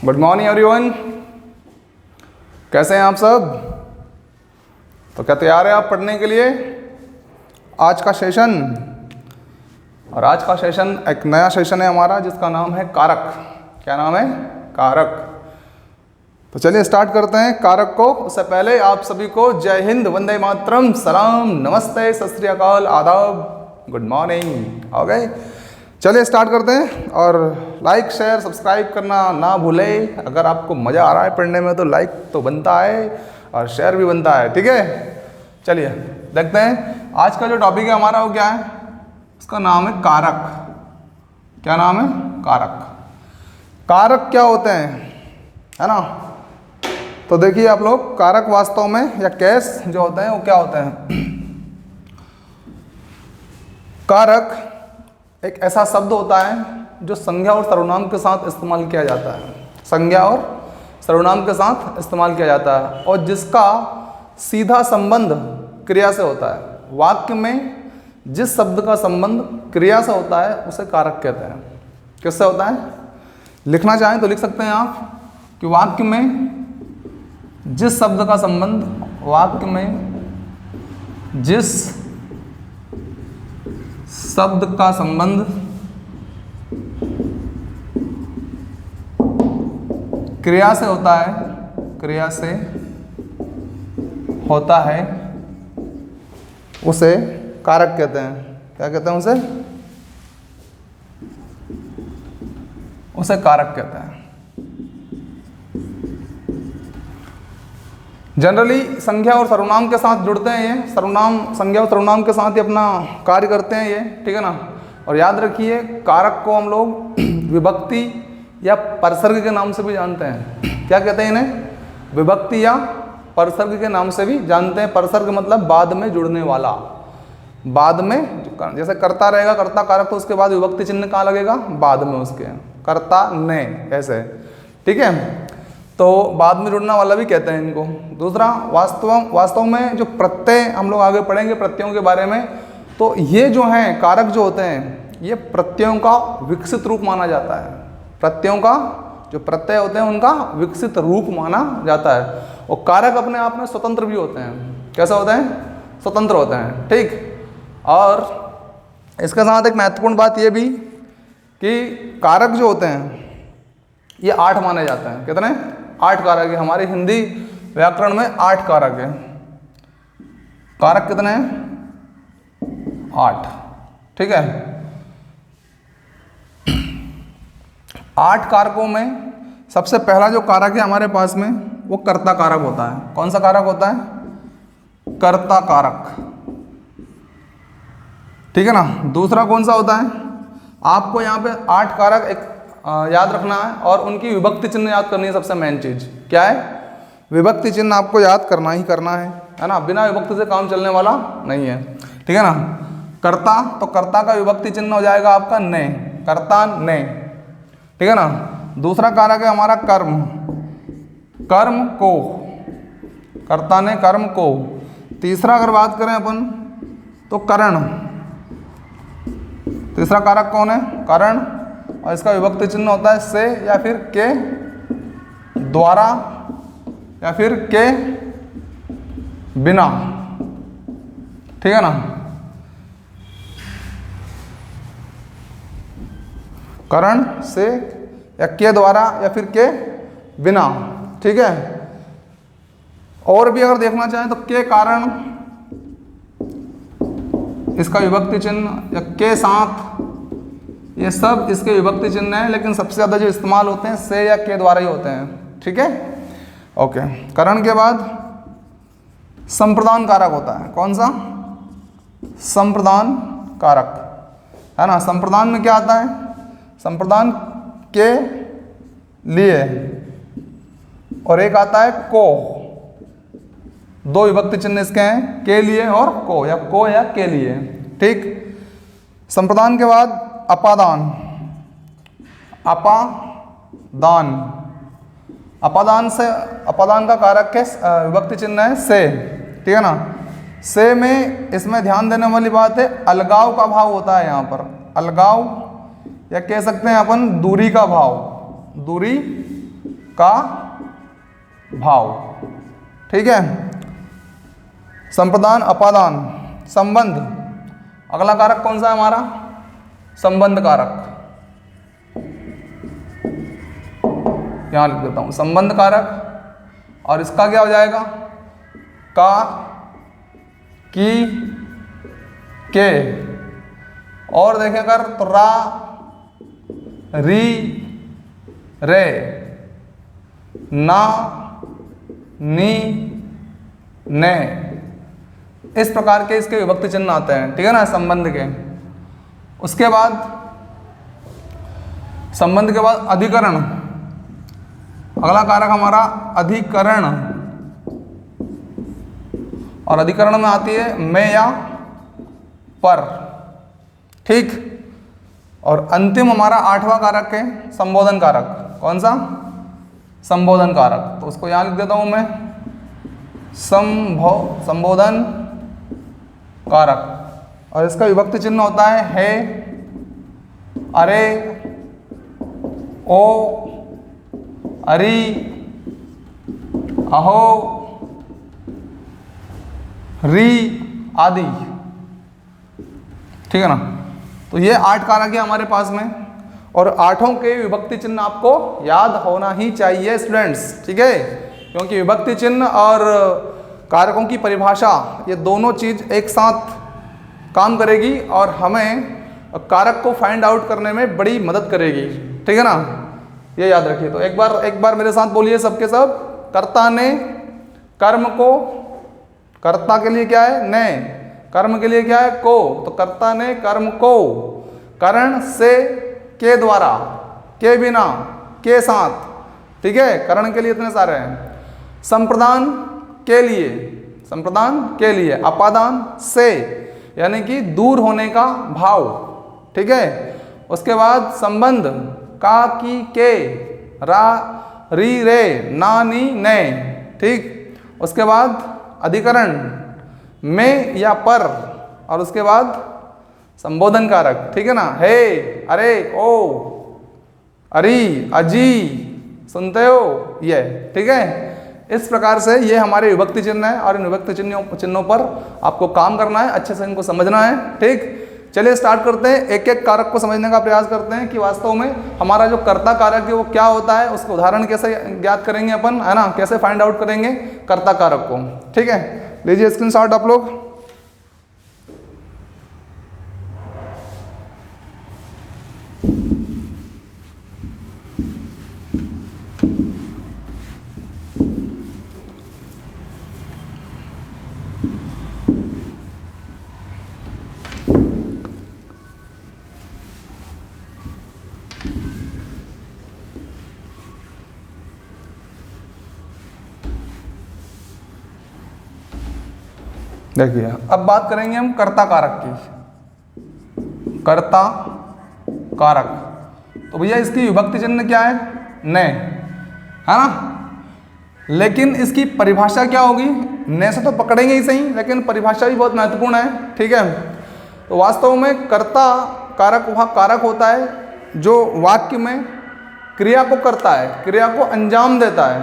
Good morning everyone. कैसे हैं आप सब? तो क्या तैयार है आप पढ़ने के लिए आज का सेशन? और आज का सेशन एक नया सेशन है हमारा जिसका नाम है कारक। क्या नाम है? कारक। तो चलिए स्टार्ट करते हैं कारक को। उससे पहले आप सभी को जय हिंद, वंदे मातरम, सलाम, नमस्ते, सत श्री अकाल, आदाब, गुड मॉर्निंग। ओके, चलिए स्टार्ट करते हैं। और लाइक शेयर सब्सक्राइब करना ना भूलें। अगर आपको मज़ा आ रहा है पढ़ने में तो लाइक तो बनता है और शेयर भी बनता है, ठीक है। चलिए देखते हैं आज का जो टॉपिक है हमारा वो क्या है। उसका नाम है कारक। क्या नाम है? कारक। कारक क्या होते हैं, है ना? तो देखिए आप लोग, कारक वास्तव में या केस जो होते हैं वो क्या होते हैं। कारक एक ऐसा शब्द होता है जो संज्ञा और सर्वनाम के साथ इस्तेमाल किया जाता है। संज्ञा और सर्वनाम के साथ इस्तेमाल किया जाता है और जिसका सीधा संबंध क्रिया से होता है। वाक्य में जिस शब्द का संबंध क्रिया से होता है उसे कारक कहते हैं। किससे होता है? लिखना चाहें तो लिख सकते हैं आप कि वाक्य में जिस शब्द का संबंध, वाक्य में जिस शब्द का संबंध क्रिया से होता है, क्रिया से होता है, उसे कारक कहते हैं। क्या कहते हैं उसे? उसे कारक कहते हैं। जनरली संज्ञा और सर्वनाम के साथ जुड़ते हैं ये। सर्वनाम, संज्ञा और सर्वनाम के साथ ही अपना कार्य करते हैं ये, ठीक है ना। और याद रखिए कारक को हम लोग विभक्ति या परसर्ग के नाम से भी जानते हैं। क्या कहते हैं इन्हें? विभक्ति या परसर्ग के नाम से भी जानते हैं। परसर्ग मतलब बाद में जुड़ने वाला। बाद में, जैसे कर्ता रहेगा, कर्ता कारक, तो उसके बाद विभक्ति चिन्ह कहाँ लगेगा? बाद में उसके। कर्ता ने, ऐसे, ठीक है। तो बाद में जुड़ने वाला भी कहते हैं इनको। दूसरा, वास्तव में जो प्रत्यय, हम लोग आगे पढ़ेंगे प्रत्ययों के बारे में, तो ये जो हैं कारक जो होते हैं ये प्रत्ययों का विकसित रूप माना जाता है। प्रत्ययों का जो प्रत्यय होते हैं उनका विकसित रूप माना जाता है। और कारक अपने आप में स्वतंत्र भी होते हैं। कैसे होते हैं? स्वतंत्र होते हैं, ठीक। और इसके साथ एक महत्वपूर्ण बात ये भी कि कारक जो होते हैं ये 8 माने जाते हैं। कितने? 8 कारक है। हमारे हिंदी व्याकरण में 8 कारक है। कारक कितने हैं? 8, ठीक है। 8 कारकों में सबसे पहला जो कारक है हमारे पास में वो कर्ता कारक होता है। कौन सा कारक होता है? कर्ता कारक, ठीक है ना। दूसरा कौन सा होता है? आपको यहाँ पे 8 कारक एक याद रखना है और उनकी विभक्ति चिन्ह याद करनी है। सबसे मेन चीज क्या है? विभक्ति चिन्ह आपको याद करना ही करना है ना। बिना विभक्ति से काम चलने वाला नहीं है, ठीक है ना। कर्ता, तो कर्ता का विभक्ति चिन्ह हो जाएगा आपका ने, कर्ता ने, ठीक है ना। दूसरा कारक है हमारा कर्म, कर्म को, कर्ता ने कर्म को। तीसरा अगर बात करें अपन तो करण। तीसरा कारक कौन है? करण। और इसका विभक्ति चिन्ह होता है से या फिर के द्वारा या फिर के बिना, ठीक है ना। करण, से या के द्वारा या फिर के बिना, ठीक है। और भी अगर देखना चाहें तो के कारण, इसका विभक्ति चिन्ह, या के साथ, ये सब इसके विभक्ति चिन्ह हैं। लेकिन सबसे ज़्यादा जो इस्तेमाल होते हैं से या के द्वारा ही होते हैं, ठीक है। ओके, करण के बाद संप्रदान कारक होता है। कौन सा? संप्रदान कारक, है ना। संप्रदान में क्या आता है? संप्रदान के लिए, और एक आता है को। 2 विभक्ति चिन्ह इसके हैं, के लिए और को या के लिए, ठीक। संप्रदान के बाद अपादान, अपादान। अपादान से, अपादान का कारक है, विभक्ति चिन्ह है से, ठीक है ना। से में इसमें ध्यान देने वाली बात है अलगाव का भाव होता है यहाँ पर। अलगाव या कह सकते हैं अपन दूरी का भाव, दूरी का भाव। ठीक है। संप्रदान अपादान संबंध, अगला कारक कौन सा है हमारा? संबंध कारक। यहां लिख देता हूं संबंध कारक, और इसका क्या हो जाएगा? का, की, के। और देखें अगर तो रा, री, रे, ना, नी, ने, इस प्रकार के इसके विभक्ति चिन्ह आते हैं। ठीक है ना, संबंध के। उसके बाद संबंध के बाद अधिकरण, अगला कारक हमारा अधिकरण, और अधिकरण में आती है में या पर। ठीक। और अंतिम हमारा 8वां कारक है संबोधन कारक। कौन सा? संबोधन कारक। तो उसको यहां लिख देता हूं मैं संबोधन कारक, और इसका विभक्ति चिन्ह होता है अरे, ओ, अरी, अहो, री आदि। ठीक है ना। तो ये 8 कारक है हमारे पास में, और 8 के विभक्ति चिन्ह आपको याद होना ही चाहिए स्टूडेंट्स। ठीक है, क्योंकि विभक्ति चिन्ह और कारकों की परिभाषा ये दोनों चीज एक साथ काम करेगी और हमें कारक को फाइंड आउट करने में बड़ी मदद करेगी। ठीक है ना, ये याद रखिए। तो एक बार मेरे साथ बोलिए सबके सब। कर्ता ने कर्म को, कर्ता के लिए क्या है? ने। कर्म के लिए क्या है? को। तो कर्ता ने कर्म को करण से, के द्वारा, के बिना, के साथ। ठीक है, करण के लिए इतने सारे हैं। संप्रदान के लिए, संप्रदान के लिए, अपादान से यानी कि दूर होने का भाव। ठीक है। उसके बाद संबंध का, की, के, रा, री, रे, ना, नी, ने। ठीक। उसके बाद अधिकरण में या पर, और उसके बाद संबोधन कारक। ठीक है ना, हे, अरे, ओ, अरी, अजी, सुनते हो ये। ठीक है, इस प्रकार से ये हमारे विभक्ति चिन्ह है, और इन विभक्ति चिन्हों पर आपको काम करना है, अच्छे से इनको समझना है। ठीक। चलिए स्टार्ट करते हैं, एक एक कारक को समझने का प्रयास करते हैं कि वास्तव में हमारा जो कर्ता कारक है वो क्या होता है, उसको उदाहरण कैसे ज्ञात करेंगे अपन, है ना, कैसे फाइंड आउट करेंगे कर्ता कारक को। ठीक है, लीजिए स्क्रीनशॉट आप लोग। देखिए, अब बात करेंगे हम कर्ता कारक की। कर्ता कारक, तो भैया इसकी विभक्ति चिन्ह क्या है? ने, है ना। लेकिन इसकी परिभाषा क्या होगी? ने से तो पकड़ेंगे ही सही, लेकिन परिभाषा भी बहुत महत्वपूर्ण है। ठीक है। तो वास्तव में कर्ता कारक वह कारक होता है जो वाक्य में क्रिया को करता है, क्रिया को अंजाम देता है,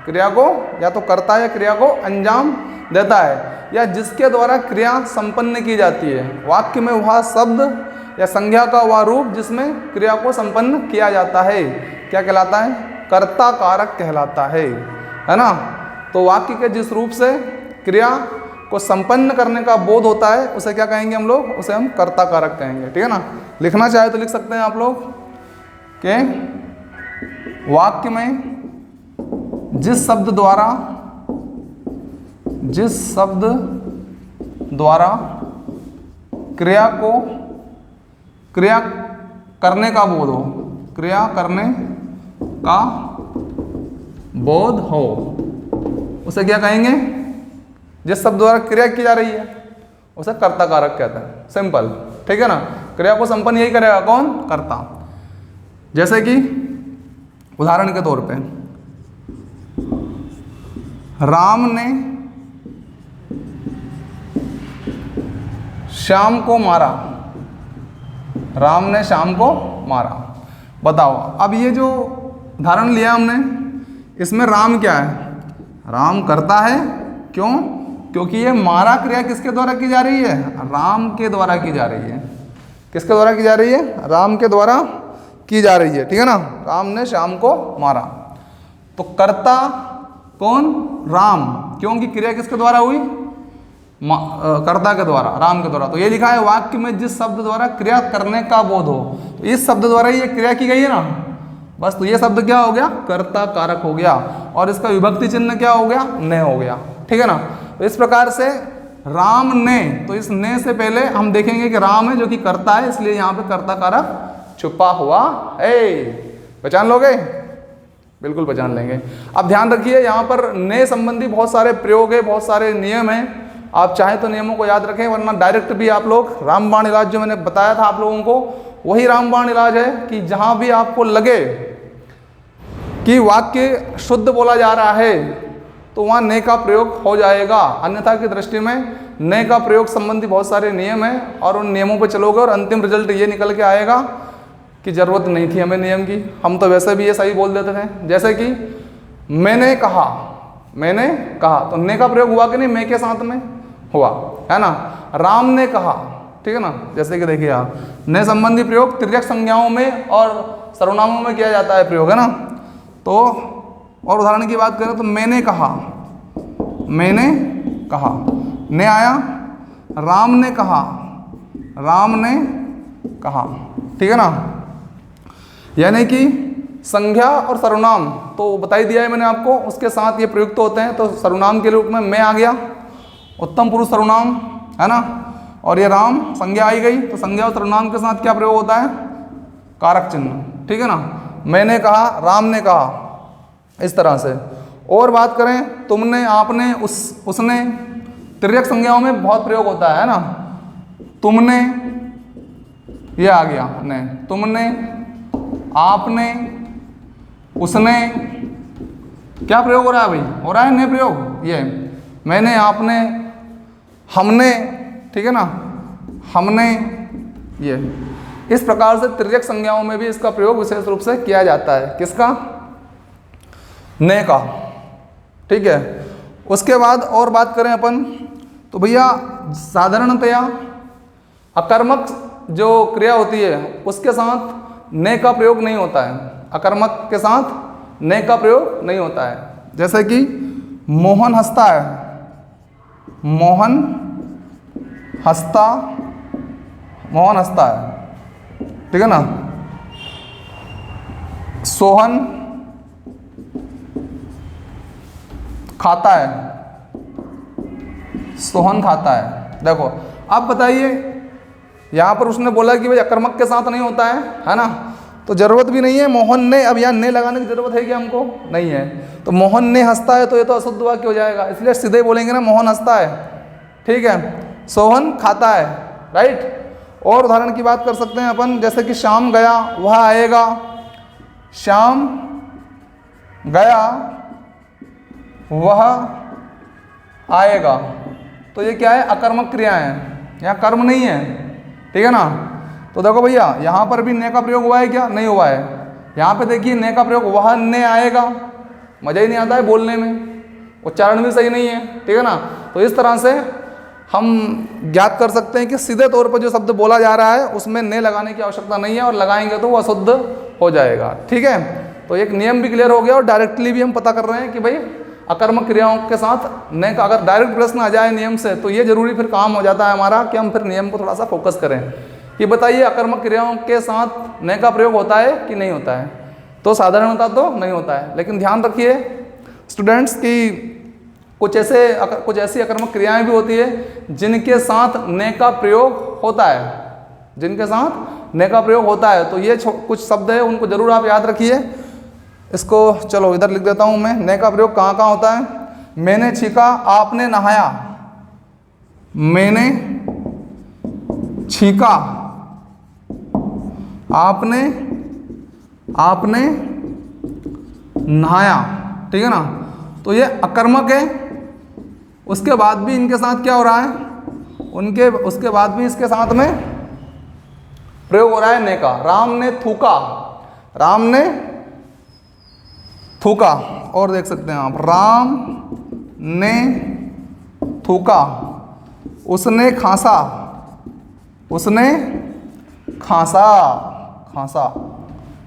क्रिया को या तो करता है या क्रिया को अंजाम देता है, या जिसके द्वारा क्रिया संपन्न की जाती है। वाक्य में वह शब्द या संज्ञा का वह रूप जिसमें क्रिया को संपन्न किया जाता है, क्या कहलाता है? कर्ता कारक कहलाता है ना। तो वाक्य के जिस रूप से क्रिया को संपन्न करने का बोध होता है उसे क्या कहेंगे हम लोग? उसे हम कर्ता कारक कहेंगे। ठीक है ना। लिखना चाहे तो लिख सकते हैं आप लोग कि वाक्य में जिस शब्द द्वारा क्रिया करने का बोध हो, क्रिया करने का बोध हो, उसे क्या कहेंगे? जिस शब्द द्वारा क्रिया की जा रही है उसे कर्ता कारक कहते हैं। सिंपल। ठीक है ना। क्रिया को संपन्न यही करेगा कौन? कर्ता। जैसे कि उदाहरण के तौर पे राम ने श्याम को मारा, राम ने श्याम को मारा। बताओ, अब ये जो उदाहरण लिया हमने, इसमें राम क्या है? राम करता है। क्यों? क्योंकि ये मारा क्रिया किसके द्वारा की जा रही है? राम के द्वारा की जा रही है। किसके द्वारा की जा रही है? राम के द्वारा की जा रही है, ठीक है ना। राम ने श्याम को मारा, तो कर्ता कौन? राम। क्योंकि क्रिया किसके द्वारा हुई? कर्ता के द्वारा, राम के द्वारा। तो ये लिखा है वाक्य में जिस शब्द द्वारा क्रिया करने का बोध हो, तो इस शब्द द्वारा ये क्रिया की गई है ना, बस। तो ये शब्द क्या हो गया? कर्ता कारक हो गया, और इसका विभक्ति चिन्ह क्या हो गया? ने हो गया, ठीक है ना। तो इस प्रकार से राम ने, तो इस ने से पहले हम देखेंगे कि राम है जो कि कर्ता है, इसलिए यहाँ पे कर्ता कारक छुपा हुआ है। पहचान लोगे? बिल्कुल पहचान लेंगे। अब ध्यान रखिए, यहाँ पर ने संबंधी बहुत सारे प्रयोग है, बहुत सारे नियम हैं। आप चाहे तो नियमों को याद रखें, वरना डायरेक्ट भी आप लोग रामबाण इलाज जो मैंने बताया था आप लोगों को, वही रामबाण इलाज है कि जहाँ भी आपको लगे कि वाक्य शुद्ध बोला जा रहा है तो वहाँ ने का प्रयोग हो जाएगा। अन्यथा की दृष्टि में ने का प्रयोग संबंधी बहुत सारे नियम हैं, और उन नियमों पर चलोगे और अंतिम रिजल्ट ये निकल के आएगा कि ज़रूरत नहीं थी हमें नियम की, हम तो वैसे भी ये सही बोल देते थे। जैसे कि मैंने कहा, मैंने कहा, तो ने का प्रयोग हुआ कि नहीं? मैं के साथ में हुआ, है ना। राम ने कहा, ठीक है ना। जैसे कि देखिए आप, ने संबंधी प्रयोग तिर्यक संज्ञाओं में और सर्वनामों में किया जाता है प्रयोग, है ना। तो और उदाहरण की बात करें तो मैंने कहा, मैंने कहा, ने आया, राम ने कहा, राम ने कहा, ठीक है ना। यानी कि संज्ञा और सर्वनाम तो बता ही दिया है मैंने आपको, उसके साथ ये प्रयुक्त होते हैं। तो सर्वनाम के रूप में मैं आ गया, उत्तम पुरुष सर्वनाम, है ना। और ये राम संज्ञा आई गई, तो संज्ञा और सर्वनाम के साथ क्या प्रयोग होता है? कारक चिन्ह, ठीक है ना। मैंने कहा, राम ने कहा, इस तरह से। और बात करें तुमने, आपने, उसने, तिर्यक संज्ञाओं में बहुत प्रयोग होता है ना। तुमने, ये आ गया ने, तुमने, आपने, उसने, क्या प्रयोग हो रहा है भाई? हो रहा है ने प्रयोग। ये मैंने, आपने, हमने, ठीक है ना, हमने, ये इस प्रकार से तिर्यक संज्ञाओं में भी इसका प्रयोग विशेष रूप से किया जाता है। किसका? ने का, ठीक है। उसके बाद और बात करें अपन तो भैया साधारणतया अकर्मक जो क्रिया होती है उसके साथ ने का प्रयोग नहीं होता है। अकर्मक के साथ ने का प्रयोग नहीं होता है। जैसे कि मोहन हंसता है, मोहन हंसता, मोहन हंसता है, ठीक है ना। सोहन खाता है, सोहन खाता है। देखो अब बताइए, यहाँ पर उसने बोला कि भाई अकर्मक के साथ नहीं होता है ना, तो जरूरत भी नहीं है मोहन ने, अब यहाँ ने लगाने की जरूरत है कि हमको नहीं है। तो मोहन ने हंसता है तो ये तो अशुद्ध वाक्य हो जाएगा, इसलिए सीधे बोलेंगे ना मोहन हंसता है, ठीक है। सोहन खाता है, राइट। और उदाहरण की बात कर सकते हैं अपन, जैसे कि श्याम गया, वह आएगा, श्याम गया, वह आएगा। तो ये क्या है? अकर्मक क्रिया है, यहाँ कर्म नहीं है, ठीक है ना। तो देखो भैया यहाँ पर भी ने का प्रयोग हुआ है क्या? नहीं हुआ है। यहाँ पे देखिए ने का प्रयोग, वह ने आएगा, मज़ा ही नहीं आता है बोलने में, उच्चारण भी सही नहीं है, ठीक है ना। तो इस तरह से हम ज्ञात कर सकते हैं कि सीधे तौर पर जो शब्द बोला जा रहा है उसमें ने लगाने की आवश्यकता नहीं है, और लगाएंगे तो वो अशुद्ध हो जाएगा, ठीक है। तो एक नियम भी क्लियर हो गया, और डायरेक्टली भी हम पता कर रहे हैं कि भाई अकर्मक क्रियाओं के साथ ने का अगर डायरेक्ट प्रश्न आ जाए नियम से, तो ये जरूरी फिर काम हो जाता है हमारा कि हम फिर नियम को थोड़ा सा फोकस करें कि बताइए अकर्मक क्रियाओं के साथ ने का प्रयोग होता है कि नहीं होता है। तो साधारणतः तो नहीं होता है, लेकिन ध्यान रखिए स्टूडेंट्स की कुछ ऐसी अकर्मक क्रियाएं भी होती है जिनके साथ ने का प्रयोग होता है, जिनके साथ ने का प्रयोग होता है। तो ये कुछ शब्द है, उनको जरूर आप याद रखिए। इसको चलो इधर लिख देता हूँ मैं, ने का प्रयोग कहाँ कहाँ होता है। मैंने छींका, आपने नहाया, मैंने छींका, आपने नहाया, ठीक है ना। तो ये अकर्मक है, उसके बाद भी इनके साथ क्या हो रहा है, उसके बाद भी इसके साथ में प्रयोग हो रहा है ने का। राम ने थूका, राम ने थूका, और देख सकते हैं आप, राम ने थूका, उसने खांसा, उसने खांसा, खांसा,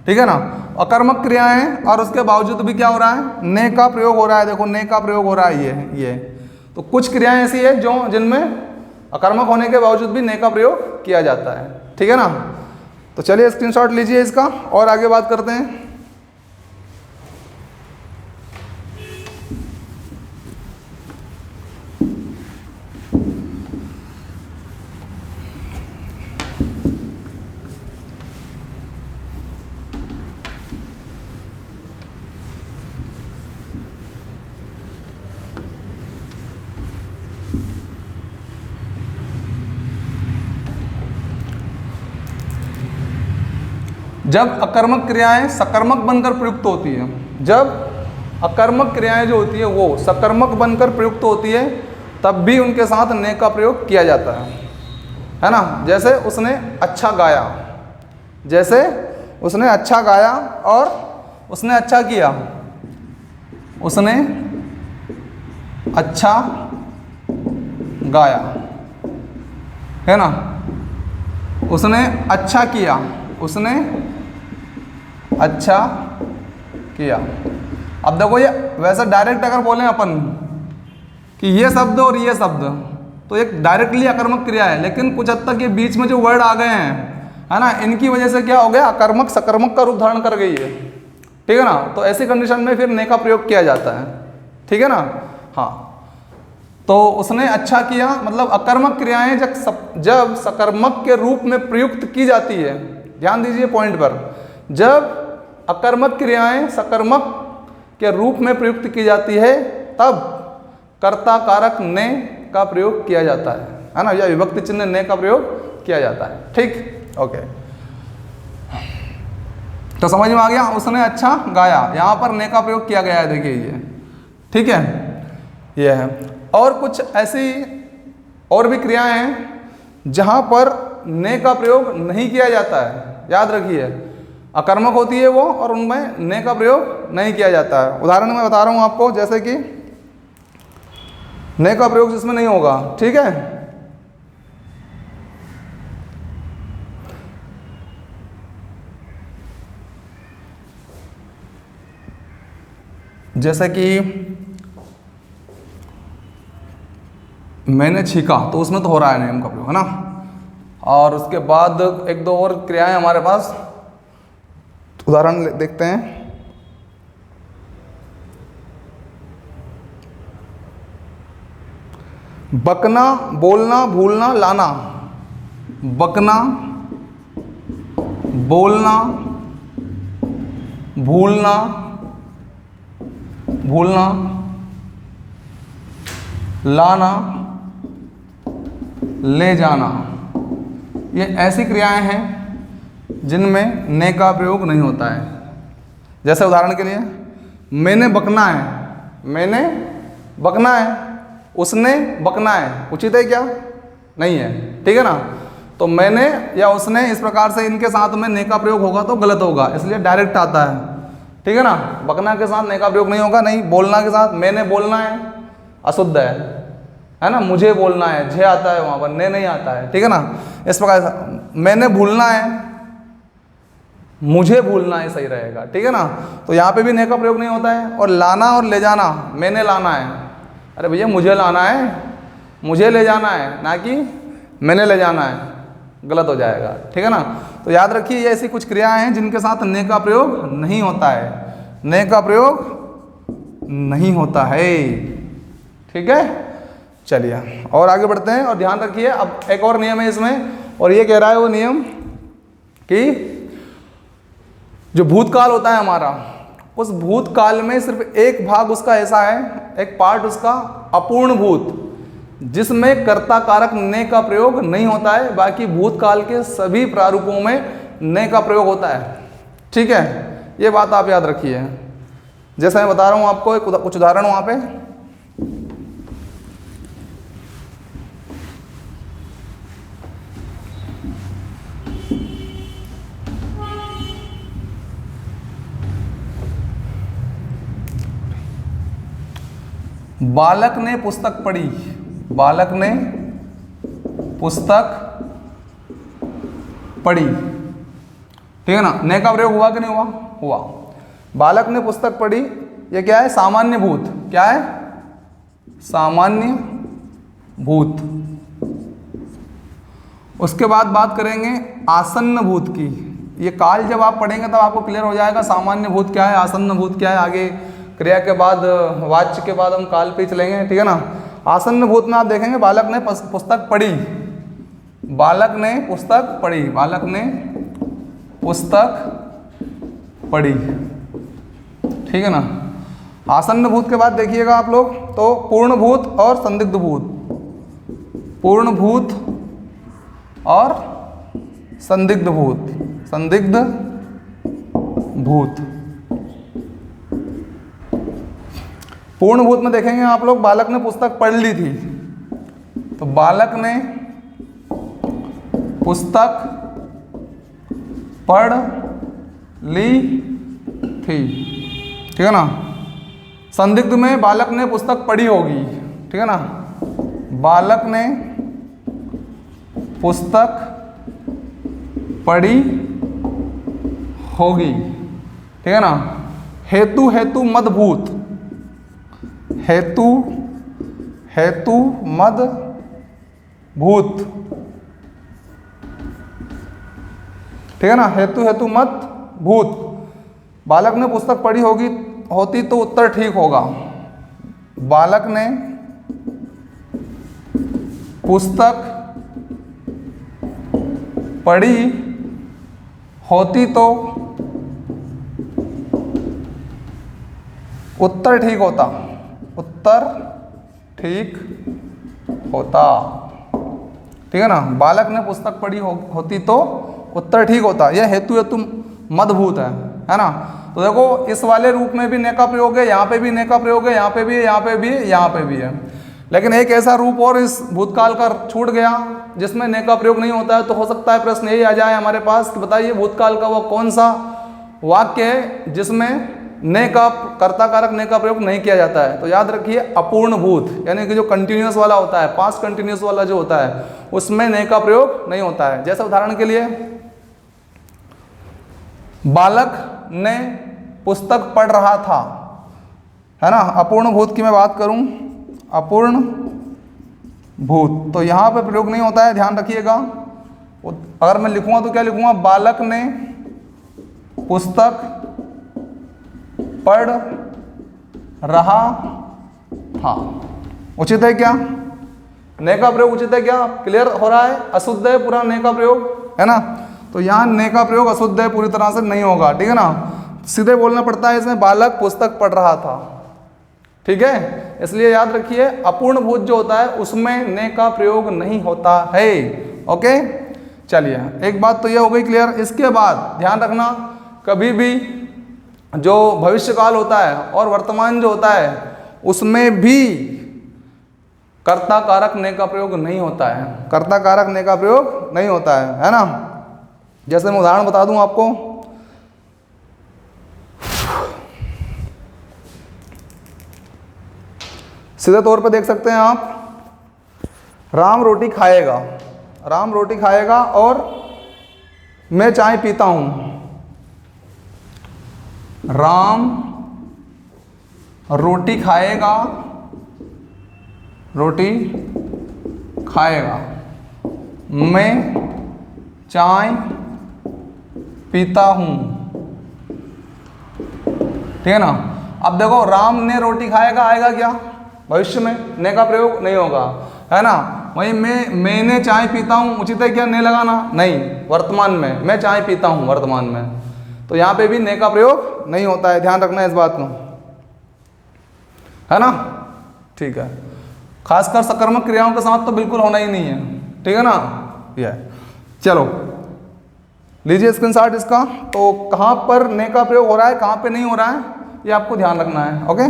ठीक है ना। अकर्मक क्रियाएं और उसके बावजूद भी क्या हो रहा है, ने का प्रयोग हो रहा है। देखो ने का प्रयोग हो रहा है, ये तो कुछ क्रियाएं ऐसी है जो जिनमें अकर्मक होने के बावजूद भी ने का प्रयोग किया जाता है, ठीक है ना। तो चलिए स्क्रीनशॉट लीजिए इसका और आगे बात करते हैं। जब अकर्मक क्रियाएं सकर्मक बनकर प्रयुक्त होती है, जब अकर्मक क्रियाएं जो होती है वो सकर्मक बनकर प्रयुक्त होती है, तब भी उनके साथ ने का प्रयोग किया जाता है ना। जैसे उसने अच्छा गाया, जैसे उसने अच्छा गाया और उसने अच्छा किया, उसने अच्छा गाया, है ना। उसने अच्छा किया, उसने अच्छा किया। अब देखो ये वैसे डायरेक्ट अगर बोलें अपन कि ये शब्द और ये शब्द, तो एक डायरेक्टली अकर्मक क्रिया है, लेकिन कुछ हद तक ये बीच में जो वर्ड आ गए हैं, है ना, इनकी वजह से क्या हो गया, अकर्मक सकर्मक का रूप धारण कर गई है, ठीक है ना। तो ऐसी कंडीशन में फिर ने का प्रयोग किया जाता है, ठीक है ना। हाँ, तो उसने अच्छा किया मतलब अकर्मक क्रियाएं जब सकर्मक के रूप में प्रयुक्त की जाती है, ध्यान दीजिए पॉइंट पर, जब अकर्मक क्रियाएं सकर्मक के रूप में प्रयुक्त की जाती है तब कर्ता कारक ने का प्रयोग किया जाता है ना, या विभक्ति चिन्ह ने का प्रयोग किया जाता है, ठीक, ओके। तो समझ में आ गया, उसने अच्छा गाया, यहां पर ने का प्रयोग किया गया है, देखिए ये, ठीक है, ये है। और कुछ ऐसी और भी क्रियाएं हैं जहां पर ने का प्रयोग नहीं किया जाता है, याद रखिए, अकर्मक होती है वो और उनमें ने का प्रयोग नहीं किया जाता है। उदाहरण मैं बता रहा हूं आपको, जैसे कि ने का प्रयोग जिसमें नहीं होगा, ठीक है, जैसे कि मैंने छीका, तो उसमें तो हो रहा है नेम का प्रयोग, है ना। और उसके बाद एक दो और क्रियाएं हमारे पास, उदाहरण देखते हैं। बकना, बोलना, भूलना, लाना, बकना, बोलना, भूलना, भूलना, लाना, ले जाना, ये ऐसी क्रियाएं हैं जिनमें ने का प्रयोग नहीं होता है। जैसे उदाहरण के लिए, मैंने बकना है, मैंने बकना है, उसने बकना है, उचित है क्या, नहीं है, ठीक है ना। तो मैंने या उसने, इस प्रकार से इनके साथ में ने का प्रयोग होगा तो गलत होगा, इसलिए डायरेक्ट आता है, ठीक है ना। बकना के साथ ने का प्रयोग नहीं होगा, नहीं। बोलना के साथ, मैंने बोलना है, अशुद्ध है ना, मुझे बोलना है, झे आता है वहां पर, ने नहीं आता है, ठीक है ना। इस प्रकार से मैंने भूलना है, मुझे भूलना है, सही रहेगा, ठीक है ना। तो यहाँ पे भी ने का प्रयोग नहीं होता है। और लाना और ले जाना, मैंने लाना है, अरे भैया मुझे लाना है, मुझे ले जाना है, ना कि मैंने ले जाना है, गलत हो जाएगा, ठीक है ना। तो याद रखिए ये ऐसी कुछ क्रियाएं हैं जिनके साथ ने का प्रयोग नहीं होता है, ने का प्रयोग नहीं होता है, ठीक है। चलिए और आगे बढ़ते हैं और ध्यान रखिए, अब एक और नियम है इसमें, और ये कह रहा है वो नियम कि जो भूतकाल होता है हमारा, उस भूतकाल में सिर्फ एक भाग उसका ऐसा है, एक पार्ट उसका अपूर्ण भूत, जिसमें कर्ता कारक ने का प्रयोग नहीं होता है, बाकी भूतकाल के सभी प्रारूपों में ने का प्रयोग होता है, ठीक है। ये बात आप याद रखिए। जैसे मैं बता रहा हूं आपको, कुछ उदाहरण वहां पे, बालक ने पुस्तक पढ़ी, बालक ने पुस्तक पढ़ी, ठीक है ना। ने का प्रयोग हुआ कि नहीं हुआ? हुआ। बालक ने पुस्तक पढ़ी, ये क्या है? सामान्य भूत। क्या है? सामान्य भूत। उसके बाद बात करेंगे आसन्न भूत की। ये काल जब आप पढ़ेंगे तब आपको क्लियर हो जाएगा सामान्य भूत क्या है, आसन्न भूत क्या है। आगे क्रिया के बाद, वाच्य के बाद हम काल पे चलेंगे, ठीक है ना। आसन्न भूत में आप देखेंगे बालक ने पुस्तक पढ़ी, बालक ने पुस्तक पढ़ी, बालक ने पुस्तक पढ़ी, ठीक है ना। आसन्न भूत के बाद देखिएगा आप लोग तो पूर्ण भूत और संदिग्ध भूत, पूर्ण भूत और संदिग्ध भूत, संदिग्ध भूत। पूर्ण भूत में देखेंगे आप लोग बालक ने पुस्तक पढ़ ली थी, तो बालक ने पुस्तक पढ़ ली थी, ठीक है ना। संदिग्ध में बालक ने पुस्तक पढ़ी होगी, ठीक है ना। बालक ने पुस्तक पढ़ी होगी, ठीक है ना। हेतु हेतु मद भूत, हेतु हेतु मद भूत, ठीक है ना। हेतु हेतु मत भूत। बालक ने पुस्तक पढ़ी होगी होती तो उत्तर ठीक होगा। बालक ने पुस्तक पढ़ी होती तो उत्तर ठीक होता, उत्तर ठीक होता, ठीक है ना। बालक ने पुस्तक पढ़ी होती तो उत्तर ठीक होता। यह हेतु हेतु मदभूत है ना। तो देखो इस वाले रूप में भी ने का प्रयोग है, यहाँ पे भी ने का प्रयोग है, यहाँ पे भी है, यहाँ पे भी है, यहाँ पे भी है। लेकिन एक ऐसा रूप और इस भूतकाल का छूट गया जिसमें ने का प्रयोग नहीं होता है। तो हो सकता है प्रश्न यही आ जाए हमारे पास कि बताइए भूतकाल का वो कौन सा वाक्य है जिसमें ने का कर्ता कारक ने का प्रयोग नहीं किया जाता है। तो याद रखिए अपूर्ण भूत, यानी कि जो कंटिन्यूअस वाला होता है, पास्ट कंटिन्यूअस वाला जो होता है उसमें ने का प्रयोग नहीं होता है। जैसे उदाहरण के लिए बालक ने पुस्तक पढ़ रहा था, है ना। अपूर्ण भूत की मैं बात करूं, अपूर्ण भूत, तो यहां पे प्रयोग नहीं होता है, ध्यान रखिएगा। अगर मैं लिखूंगा तो क्या लिखूंगा? बालक ने पुस्तक पढ़ रहा था। उचित है क्या? ने का प्रयोग उचित है क्या? क्लियर हो रहा है? अशुद्ध है पूरा ने का प्रयोग, है ना। तो यहाँ ने का प्रयोग अशुद्ध है, पूरी तरह से नहीं होगा, ठीक है ना। सीधे बोलना पड़ता है इसमें बालक पुस्तक पढ़ रहा था, ठीक है। इसलिए याद रखिए अपूर्ण भूत जो होता है उसमें ने का प्रयोग नहीं होता है। ओके, चलिए एक बात तो ये हो गई क्लियर। इसके बाद ध्यान रखना कभी भी जो भविष्यकाल होता है और वर्तमान जो होता है उसमें भी कर्ता कारक ने का प्रयोग नहीं होता है, कर्ता कारक ने का प्रयोग नहीं होता है ना। जैसे मैं उदाहरण बता दूं आपको, सीधे तौर पे देख सकते हैं आप, राम रोटी खाएगा, राम रोटी खाएगा और मैं चाय पीता हूं। राम रोटी खाएगा, रोटी खाएगा, मैं चाय पीता हूं, ठीक है ना। अब देखो राम ने रोटी खाएगा आएगा क्या? भविष्य में ने का प्रयोग नहीं होगा, है ना। वहीं मैंने चाय पीता हूं, उचित है क्या ने लगाना? नहीं, वर्तमान में मैं चाय पीता हूं, वर्तमान में, तो यहां पे भी ने का प्रयोग नहीं होता है, ध्यान रखना इस बात को, है ना। ठीक है, खासकर सकर्मक क्रियाओं के साथ तो बिल्कुल होना ही नहीं है, ठीक है ना। यह चलो लीजिए स्क्रीनशॉट इसका। तो कहां पर ने का प्रयोग हो रहा है, कहां पे नहीं हो रहा है, ये आपको ध्यान रखना है। ओके,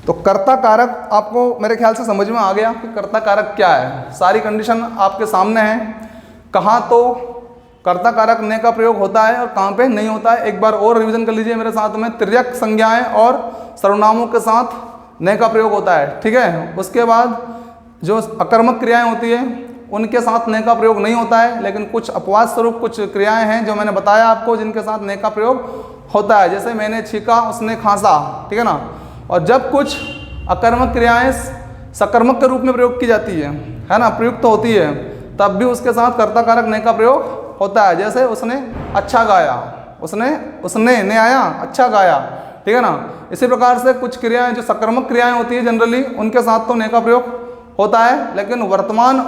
तो कर्ता कारक आपको मेरे ख्याल से समझ में आ गया कि कर्ता कारक क्या है। सारी कंडीशन आपके सामने है, कहाँ तो कर्ता कारक ने का प्रयोग होता है और कहाँ पे नहीं होता है। एक बार और रिवीजन कर लीजिए मेरे साथ में। तिर्यक संज्ञाएं और सर्वनामों के साथ ने का प्रयोग होता है, ठीक है। उसके बाद जो अकर्मक क्रियाएं होती है उनके साथ ने का प्रयोग नहीं होता है, लेकिन कुछ अपवाद स्वरूप कुछ क्रियाएं हैं जो मैंने बताया आपको जिनके साथ ने का प्रयोग होता है। जैसे मैंने छींका, उसने खांसा, ठीक है ना। और जब कुछ अकर्मक क्रियाएं सकर्मक के रूप में प्रयोग की जाती है ना, प्रयुक्त होती है, तब भी उसके साथ कर्ता कारक ने का प्रयोग होता है। जैसे उसने अच्छा गाया, उसने ने आया, अच्छा गाया, ठीक है ना। इसी प्रकार से कुछ क्रियाएं जो सकर्मक क्रियाएं होती है जनरली, उनके साथ तो ने का प्रयोग होता है, लेकिन वर्तमान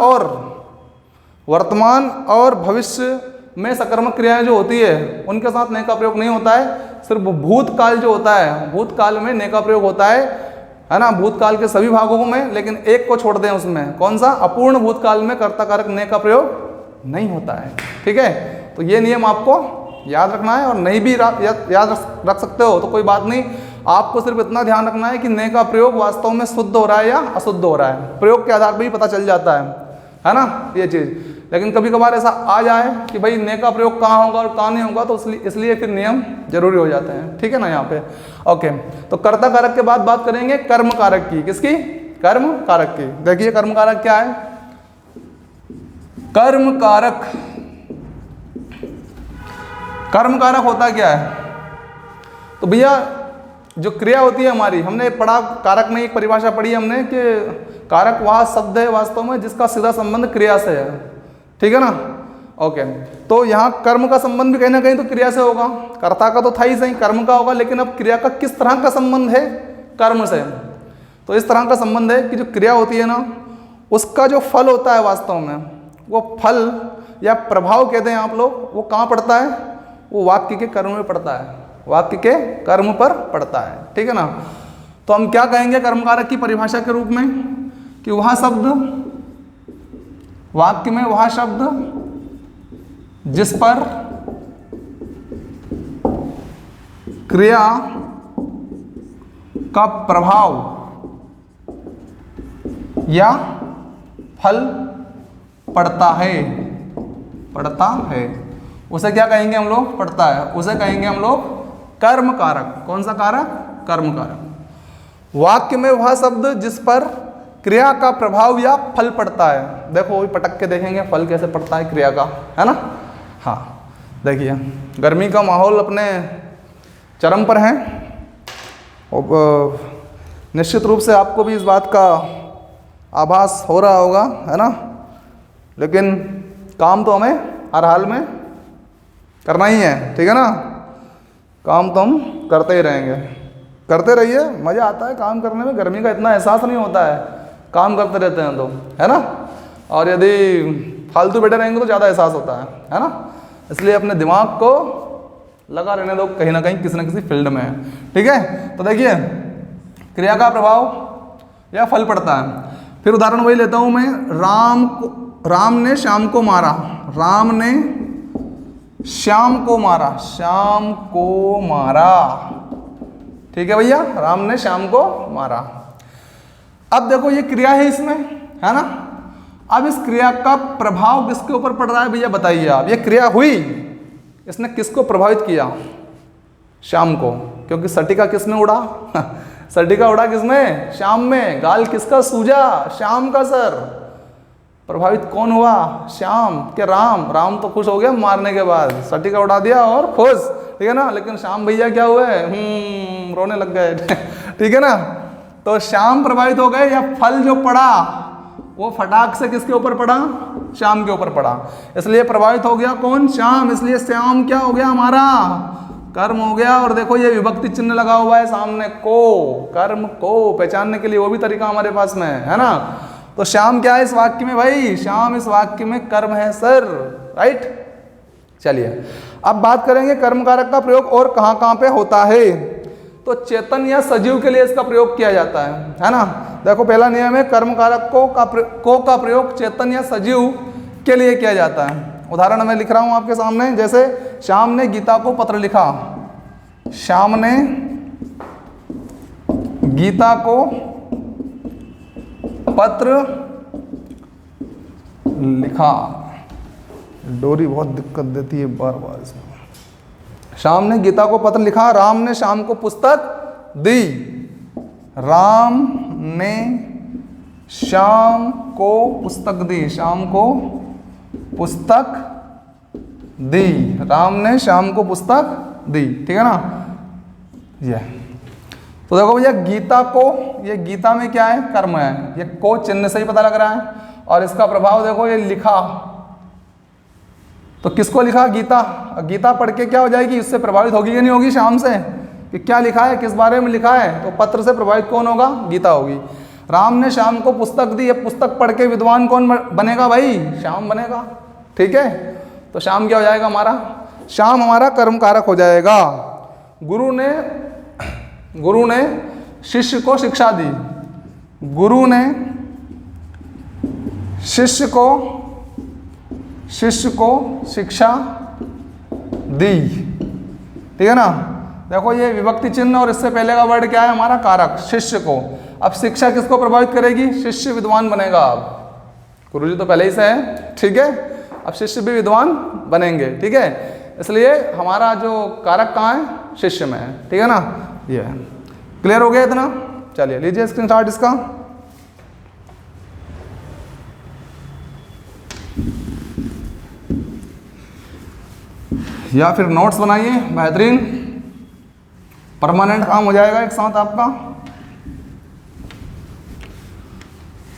और भविष्य में सकर्मक क्रियाएं जो होती है उनके साथ ने का प्रयोग नहीं होता है। सिर्फ भूतकाल जो होता है, भूतकाल में ने का प्रयोग होता है ना, भूतकाल के सभी भागों में, लेकिन एक को छोड़ दें उसमें, कौन सा, अपूर्ण भूतकाल में कर्ता कारक ने का प्रयोग नहीं होता है, ठीक है। तो ये नियम आपको याद रखना है, और नहीं भी याद रख सकते हो तो कोई बात नहीं। आपको सिर्फ इतना ध्यान रखना है कि ने का प्रयोग वास्तव में शुद्ध हो रहा है या अशुद्ध हो रहा है, प्रयोग के आधार पर ही पता चल जाता है ना ये चीज़। लेकिन कभी कभार ऐसा आ जाए कि भाई ने का प्रयोग कहाँ होगा और कहाँ नहीं होगा, तो इसलिए फिर नियम जरूरी हो जाते हैं, ठीक है ना यहाँ पे। ओके, तो कर्ता कारक के बाद बात करेंगे कर्म कारक की। किसकी? कर्म कारक की। देखिए कर्म कारक क्या है। कर्म कारक होता क्या है? तो भैया जो क्रिया होती है हमारी, हमने पढ़ा कारक में एक परिभाषा पढ़ी हमने कि कारक वह शब्द है वास्तव में जिसका सीधा संबंध क्रिया से है, ठीक है ना। ओके, तो यहाँ कर्म का संबंध भी कहीं ना कहीं तो क्रिया से होगा, कर्ता का तो था ही सही, कर्म का होगा, लेकिन अब क्रिया का किस तरह का संबंध है कर्म से? तो इस तरह का संबंध है कि जो क्रिया होती है ना, उसका जो फल होता है वास्तव में, वो फल या प्रभाव कहते हैं आप लोग, वो कहाँ पड़ता है? वो वाक्य के कर्म में पड़ता है, वाक्य के कर्म पर पड़ता है, ठीक है ना। तो हम क्या कहेंगे कर्म कारक की परिभाषा के रूप में कि वह शब्द, वाक्य में वह शब्द जिस पर क्रिया का प्रभाव या फल पड़ता है, उसे क्या कहेंगे हम लोग? पड़ता है, उसे कहेंगे हम लोग कर्म कारक। कौन सा कारक? कर्म कारक। वाक्य में वह शब्द जिस पर क्रिया का प्रभाव या फल पड़ता है। देखो वही पटक के देखेंगे फल कैसे पड़ता है क्रिया का, है ना। हाँ देखिए, गर्मी का माहौल अपने चरम पर है, और निश्चित रूप से आपको भी इस बात का आभास हो रहा होगा, है ना। लेकिन काम तो हमें हर हाल में करना ही है, ठीक है ना। काम तो हम करते ही रहेंगे, करते रहिए, मज़ा आता है काम करने में। गर्मी का इतना एहसास नहीं होता है, काम करते रहते हैं तो, है ना। और यदि फालतू बैठे रहेंगे तो ज़्यादा एहसास होता है ना। इसलिए अपने दिमाग को लगा रहने दो कहीं ना कहीं, किसी न किसी फील्ड में, ठीक है। तो देखिए क्रिया का प्रभाव या फल पड़ता है। फिर उदाहरण वही लेता हूँ मैं, राम ने श्याम को मारा, राम ने श्याम को मारा, ठीक है भैया, राम ने श्याम को मारा। अब देखो ये क्रिया है इसमें, है ना। अब इस क्रिया का प्रभाव किसके ऊपर पड़ रहा है भैया बताइए आप। ये क्रिया हुई, इसने किसको प्रभावित किया? श्याम को, क्योंकि सटिका किसमें उड़ा? सटिका उड़ा किसमें? श्याम में। गाल किसका सूजा? श्याम का सर। प्रभावित कौन हुआ? श्याम के राम तो खुश हो गया मारने के बाद, सटिका उड़ा दिया और खुश, ठीक है ना। लेकिन श्याम भैया क्या हुए? रोने लग गए, ठीक है ना। तो श्याम प्रभावित हो गए, या फल जो पड़ा वो फटाक से किसके ऊपर पड़ा? श्याम के ऊपर पड़ा, इसलिए प्रभावित हो गया कौन? श्याम। इसलिए श्याम क्या हो गया हमारा? कर्म हो गया। और देखो ये विभक्ति चिन्ह लगा हुआ है सामने, को, कर्म को पहचानने के लिए वो भी तरीका हमारे पास में है ना। तो श्याम क्या है इस वाक्य में भाई? श्याम इस वाक्य में कर्म है सर, राइट। चलिए अब बात करेंगे कर्म कारक का प्रयोग और कहाँ कहाँ पे होता है। तो चेतन या सजीव के लिए इसका प्रयोग किया जाता है ना। देखो पहला नियम है, कर्म कारक को का प्रयोग चेतन या सजीव के लिए किया जाता है। उदाहरण मैं लिख रहा हूं आपके सामने, जैसे श्याम ने गीता को पत्र लिखा, श्याम ने गीता को पत्र लिखा। डोरी बहुत दिक्कत देती है बार बार इसमें। श्याम ने गीता को पत्र लिखा, राम ने श्याम को पुस्तक दी। राम ने श्याम को पुस्तक दी, श्याम को पुस्तक दी, राम ने श्याम को पुस्तक दी। ठीक है ना। ये तो देखो भैया गीता को, ये गीता में क्या है, कर्म है, ये को चिन्ह से ही पता लग रहा है। और इसका प्रभाव देखो, ये लिखा, तो किसको लिखा, गीता। गीता पढ़ के क्या हो जाएगी, इससे प्रभावित होगी कि नहीं होगी श्याम से, कि क्या लिखा है, किस बारे में लिखा है, तो पत्र से प्रभावित कौन होगा, गीता होगी। राम ने श्याम को पुस्तक दी, ये पुस्तक पढ़ के विद्वान कौन बनेगा भाई, श्याम बनेगा। ठीक है, तो श्याम क्या हो जाएगा हमारा, श्याम हमारा कर्म कारक हो जाएगा। गुरु ने शिष्य को शिक्षा दी, गुरु ने शिष्य को शिक्षा दी। ठीक है ना। देखो ये विभक्ति चिन्ह और इससे पहले का वर्ड क्या है हमारा, कारक, शिष्य को। अब शिक्षा किसको प्रभावित करेगी, शिष्य विद्वान बनेगा। अब गुरुजी तो पहले ही से है, ठीक है, अब शिष्य भी विद्वान बनेंगे। ठीक है, इसलिए हमारा जो कारक कहाँ है, शिष्य में है। ठीक है ना। ये क्लियर हो गया इतना। चलिए लीजिए स्क्रीनशॉट इसका। या फिर नोट्स बनाइए, बेहतरीन परमानेंट काम हो जाएगा एक साथ आपका।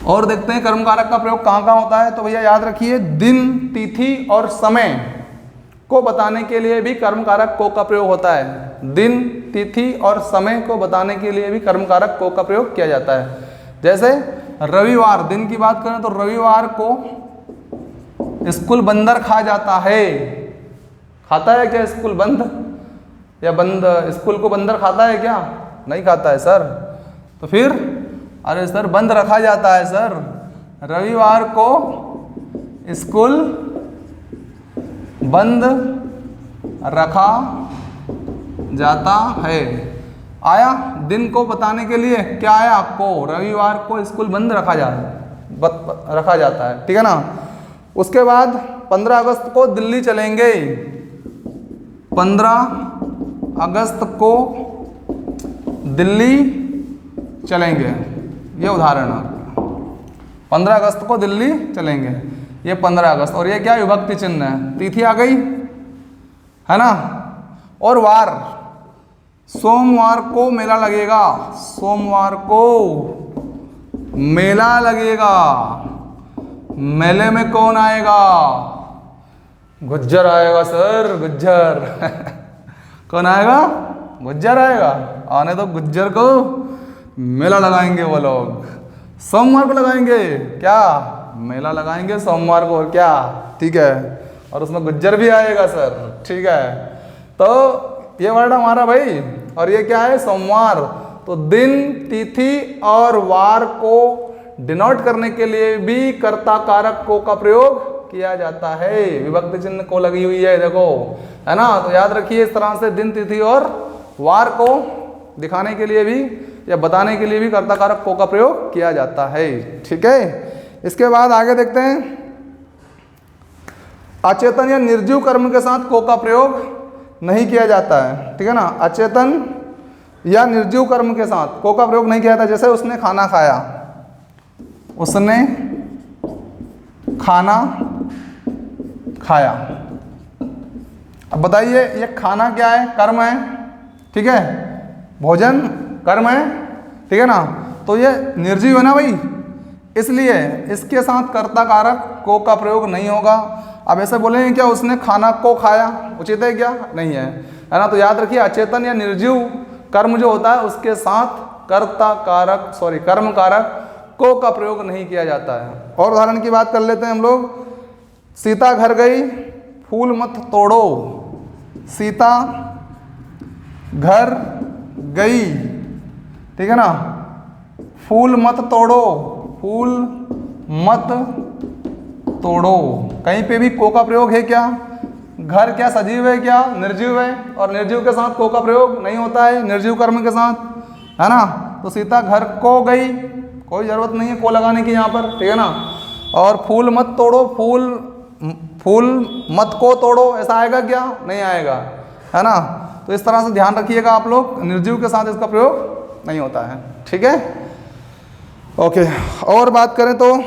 और देखते हैं कर्म कारक का प्रयोग कहाँ कहाँ होता है। तो भैया याद रखिए, दिन, तिथि और समय को बताने के लिए भी कर्म कारक को का प्रयोग होता है। दिन, तिथि और समय को बताने के लिए भी कर्म कारक को का प्रयोग किया जाता है। जैसे रविवार, दिन की बात करें तो रविवार को स्कूल बंदर खा जाता है। खाता है क्या स्कूल बंद, या बंद स्कूल को बंदर खाता है क्या, नहीं खाता है सर। तो फिर अरे सर बंद रखा जाता है सर, रविवार को स्कूल बंद रखा जाता है। आया दिन को बताने के लिए, क्या आया आपको, रविवार को स्कूल बंद रखा जाता है। ठीक है ना। उसके बाद 15 अगस्त को दिल्ली चलेंगे, 15 अगस्त को दिल्ली चलेंगे, ये उदाहरण है। 15 अगस्त को दिल्ली चलेंगे, ये 15 अगस्त। और ये क्या विभक्ति चिन्ह है, तिथि आ गई है ना। और वार, सोमवार को मेला लगेगा, सोमवार को मेला लगेगा। मेले में कौन आएगा, गुज्जर आएगा सर, गुज्जर कौन आएगा, गुज्जर आएगा। आने तो गुज्जर को मेला लगाएंगे वो लोग, सोमवार को लगाएंगे, क्या मेला लगाएंगे सोमवार को, और क्या, ठीक है, और उसमें गुज्जर भी आएगा सर। ठीक है, तो ये वर्ड हमारा भाई, और ये क्या है, सोमवार। तो दिन, तिथि और वार को डिनोट करने के लिए भी कर्ता कारक को का प्रयोग किया जाता है। विभक्ति चिन्ह को लगी हुई है देखो, है ना। तो याद रखिए इस तरह से दिन, तिथि और वार को दिखाने के लिए भी या बताने के लिए भी कर्ता कारक को का प्रयोग किया जाता है। ठीक है, इसके बाद आगे देखते हैं, अचेतन या निर्जीव कर्म के साथ को का प्रयोग नहीं किया जाता है। ठीक है ना, अचेतन या निर्जीव कर्म के साथ को का प्रयोग नहीं किया जाता। जैसे उसने खाना खाया, उसने खाना खाया। अब बताइए ये खाना क्या है, कर्म है, ठीक है, भोजन कर्म है, ठीक है ना। तो ये निर्जीव है ना भाई, इसलिए इसके साथ कर्ता कारक को का प्रयोग नहीं होगा। अब ऐसे बोलेंगे क्या उसने खाना को खाया, उचित है क्या, नहीं है, है ना। तो याद रखिए अचेतन या निर्जीव कर्म जो होता है उसके साथ कर्ता कारक कर्म कारक को का प्रयोग नहीं किया जाता है। और उदाहरण की बात कर लेते हैं हम लोग। सीता घर गई, फूल मत तोड़ो। सीता घर गई, ठीक है ना, फूल मत तोड़ो, फूल मत तोड़ो। कहीं पे भी को का प्रयोग है क्या, घर क्या सजीव है क्या, निर्जीव है, और निर्जीव के साथ को का प्रयोग नहीं होता है, निर्जीव कर्म के साथ, है ना। तो सीता घर को गई, कोई ज़रूरत नहीं है को लगाने की यहाँ पर, ठीक है ना। और फूल मत तोड़ो, फूल मत को तोड़ो, ऐसा आएगा क्या? नहीं आएगा, है ना। तो इस तरह से ध्यान रखिएगा आप लोग, निर्जीव के साथ इसका प्रयोग नहीं होता है, ठीक है। ओके, और बात करें तो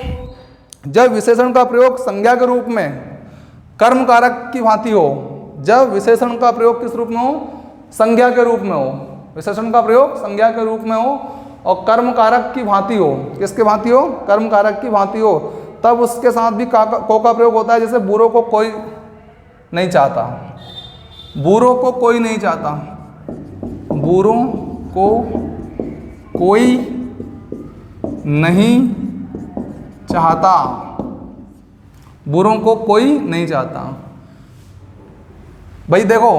जब विशेषण का प्रयोग संज्ञा के रूप में कर्म कारक की भांति हो, जब विशेषण का प्रयोग किस रूप में हो? संज्ञा के रूप में हो। विशेषण का प्रयोग संज्ञा के रूप में हो और कर्म कारक की भांति हो। किसके भांति हो? कर्म कारक की भांति हो, तब उसके साथ भी को का प्रयोग होता है। जैसे बूढ़ों को कोई नहीं चाहता, बूढ़ों को कोई नहीं चाहता, बूढ़ों को कोई नहीं चाहता, बुरों को कोई नहीं चाहता। भाई देखो,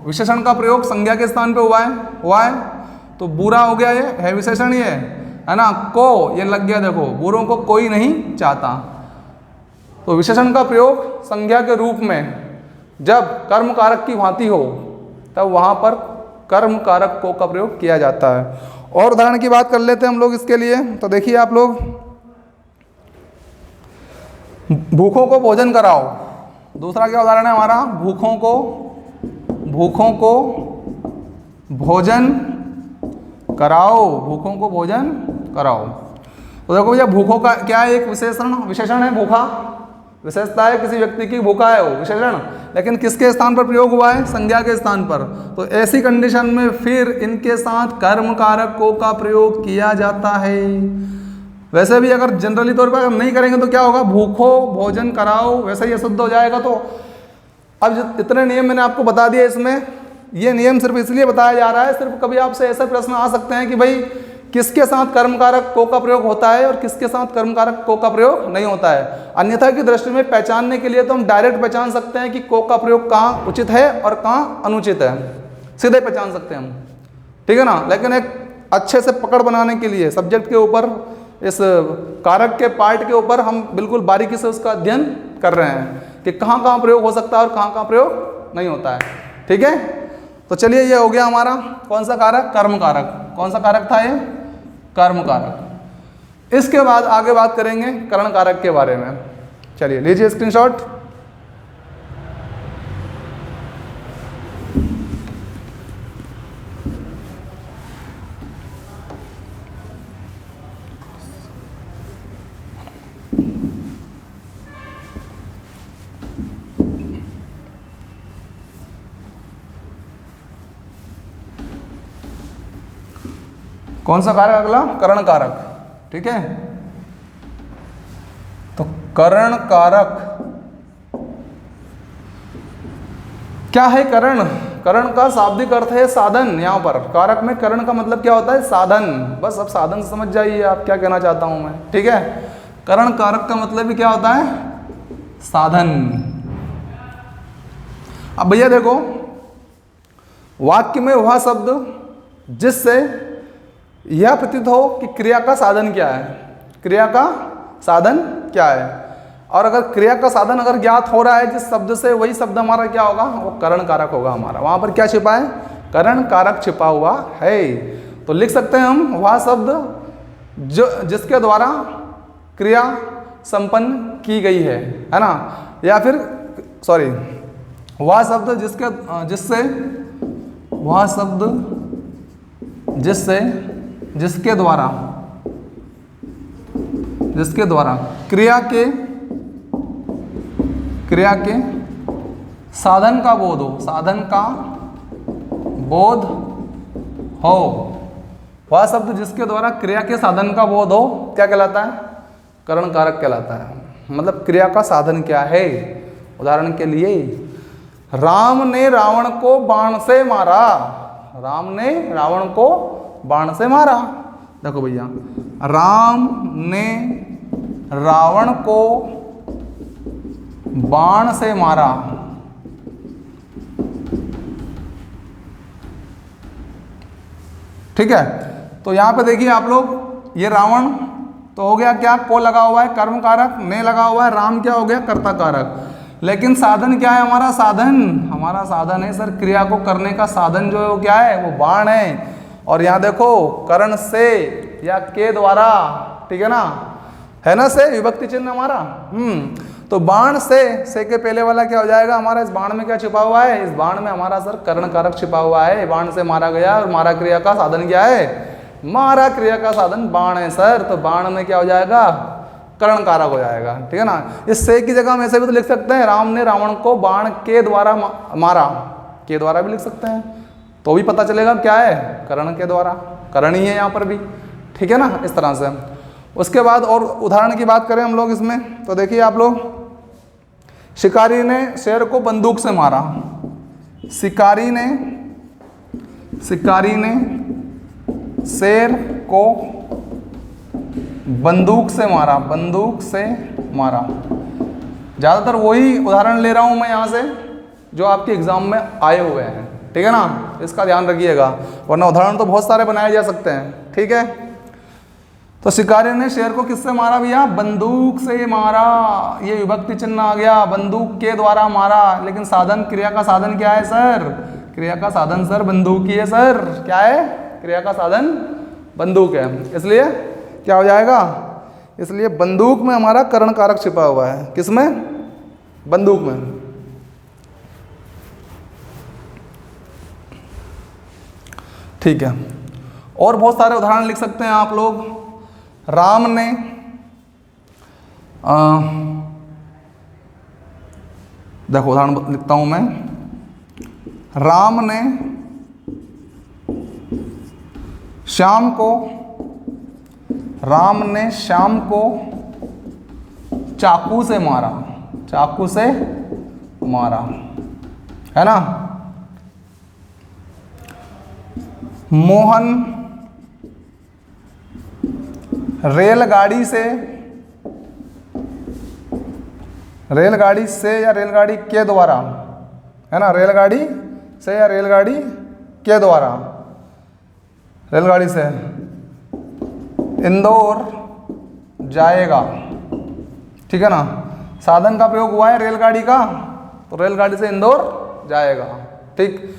विशेषण का प्रयोग संज्ञा के स्थान पे हुआ है तो बुरा हो गया, ये है विशेषण, ये है ना। को ये लग गया, देखो बुरों को कोई नहीं चाहता। तो विशेषण का प्रयोग संज्ञा के रूप में जब कर्म कारक की भांति हो, तब वहां पर कर्म कारक को का प्रयोग किया जाता है। और उदाहरण की बात कर लेते हैं हम लोग इसके लिए। तो देखिए आप लोग, भूखों को भोजन कराओ, दूसरा क्या उदाहरण है हमारा? भूखों को भोजन कराओ, भूखों को भोजन कराओ। तो देखो भैया, भूखों का क्या है? एक विशेषण है भूखा, विशेषता है किसी व्यक्ति की, भूखा है वो विशेषण, लेकिन किसके स्थान पर प्रयोग हुआ है? संज्ञा के स्थान पर। तो ऐसी कंडीशन में फिर इनके साथ कर्म कारक को का प्रयोग किया जाता है। वैसे भी अगर जनरली तौर पर नहीं करेंगे तो क्या होगा? भूखो भोजन कराओ, वैसे ही अशुद्ध हो जाएगा। तो अब इतने नियम मैंने आपको बता दिए, इसमें ये नियम सिर्फ इसलिए बताया जा रहा है, सिर्फ कभी आपसे ऐसा प्रश्न आ सकते हैं कि भाई किसके साथ कर्म कारक को का प्रयोग होता है और किसके साथ कर्म कारक को का प्रयोग नहीं होता है। अन्यथा की दृष्टि में पहचानने के लिए तो हम डायरेक्ट पहचान सकते हैं कि को का प्रयोग कहाँ उचित है और कहाँ अनुचित है, सीधे पहचान सकते हैं हम, ठीक है ना। लेकिन एक अच्छे से पकड़ बनाने के लिए सब्जेक्ट के ऊपर, इस कारक के पार्ट के ऊपर हम बिल्कुल बारीकी से उसका अध्ययन कर रहे हैं कि कहाँ कहाँ प्रयोग हो सकता है और कहाँ कहाँ प्रयोग नहीं होता है, ठीक है। तो चलिए, ये हो गया हमारा कौन सा कारक? कर्म कारक। कौन सा कारक था ये? कर्म कारक। इसके बाद आगे बात करेंगे करण कारक के बारे में। चलिए लीजिए स्क्रीनशॉट। कौन सा कारक अगला? करण कारक, ठीक है। तो करण कारक क्या है? करण का शाब्दिक अर्थ है साधन। यहाँ पर कारक में करण का मतलब क्या होता है? साधन। बस अब साधन से समझ जाइए आप क्या कहना चाहता हूं मैं, ठीक है। करण कारक का मतलब भी क्या होता है? साधन। अब भैया देखो, वाक्य में वह शब्द जिससे यह प्रतीत हो कि क्रिया का साधन क्या है, क्रिया का साधन क्या है। और अगर क्रिया का साधन अगर ज्ञात हो रहा है जिस शब्द से, वही शब्द हमारा क्या होगा? वो करण कारक होगा हमारा। वहां पर क्या छिपा है? करण कारक छिपा हुआ है। तो लिख सकते हैं हम, वह शब्द जो जिसके द्वारा क्रिया संपन्न की गई है ना। या फिर सॉरी, वह शब्द जिसके द्वारा क्रिया के साधन का बोध हो, वह शब्द जिसके द्वारा क्रिया के साधन का बोध हो क्या कहलाता है? करण कारक कहलाता है। मतलब क्रिया का साधन क्या है? उदाहरण के लिए, राम ने रावण को बाण से मारा। राम ने रावण को बाण से मारा। देखो भैया, राम ने रावण को बाण से मारा। ठीक है। तो यहां पे देखिए आप लोग, ये रावण तो हो गया क्या? को लगा हुआ है कर्म कारक, ने लगा हुआ है, राम क्या हो गया? कर्ता कारक। लेकिन साधन क्या है हमारा? साधन है सर, क्रिया को करने का साधन जो है वो क्या है? वो बाण है। और यहाँ देखो कर्ण से या के द्वारा, ठीक है ना, है ना से विभक्ति चिन्ह हमारा। तो बाण से के पहले वाला क्या हो जाएगा हमारा, इस बाण में क्या छिपा हुआ है, इस बाण में हमारा सर कर्ण कारक छिपा हुआ है। बाण से मारा गया और मारा क्रिया का साधन क्या है, मारा क्रिया का साधन बाण है सर। तो बाण में क्या हो जाएगा, कर्ण कारक हो जाएगा, ठीक है ना। इस से की जगह हम ऐसे भी तो लिख सकते हैं, राम ने रावण को बाण के द्वारा मारा, के द्वारा भी लिख सकते हैं, तो भी पता चलेगा क्या है, कर्ण के द्वारा, कर्ण ही है यहाँ पर भी, ठीक है ना, इस तरह से। उसके बाद और उदाहरण की बात करें हम लोग इसमें, तो देखिए आप लोग, शिकारी ने शेर को बंदूक से मारा, शिकारी ने शेर को बंदूक से मारा, बंदूक से मारा। ज़्यादातर वही उदाहरण ले रहा हूँ मैं यहाँ से जो आपके एग्जाम में आए हुए हैं, ठीक है ना, इसका ध्यान रखिएगा, वरना उदाहरण तो बहुत सारे बनाए जा सकते हैं, ठीक है। तो शिकारी ने शेर को किससे मारा भैया, बंदूक से मारा, ये विभक्ति चिन्ह आ गया, बंदूक के द्वारा मारा। लेकिन साधन, क्रिया का साधन क्या है सर, क्रिया का साधन सर बंदूक ही है सर, क्या है, क्रिया का साधन बंदूक है, इसलिए क्या हो जाएगा, इसलिए बंदूक में हमारा कर्ण कारक छिपा हुआ है, किसमें, बंदूक में। ठीक है, और बहुत सारे उदाहरण लिख सकते हैं आप लोग। राम ने देखो उदाहरण लिखता हूं मैं, राम ने श्याम को चाकू से मारा, चाकू से मारा, है ना। मोहन रेलगाड़ी से या रेलगाड़ी के द्वारा, है ना, रेलगाड़ी से या रेलगाड़ी के द्वारा, रेलगाड़ी से इंदौर जाएगा, ठीक है ना। साधन का प्रयोग हुआ है रेलगाड़ी का, तो रेलगाड़ी से इंदौर जाएगा, ठीक।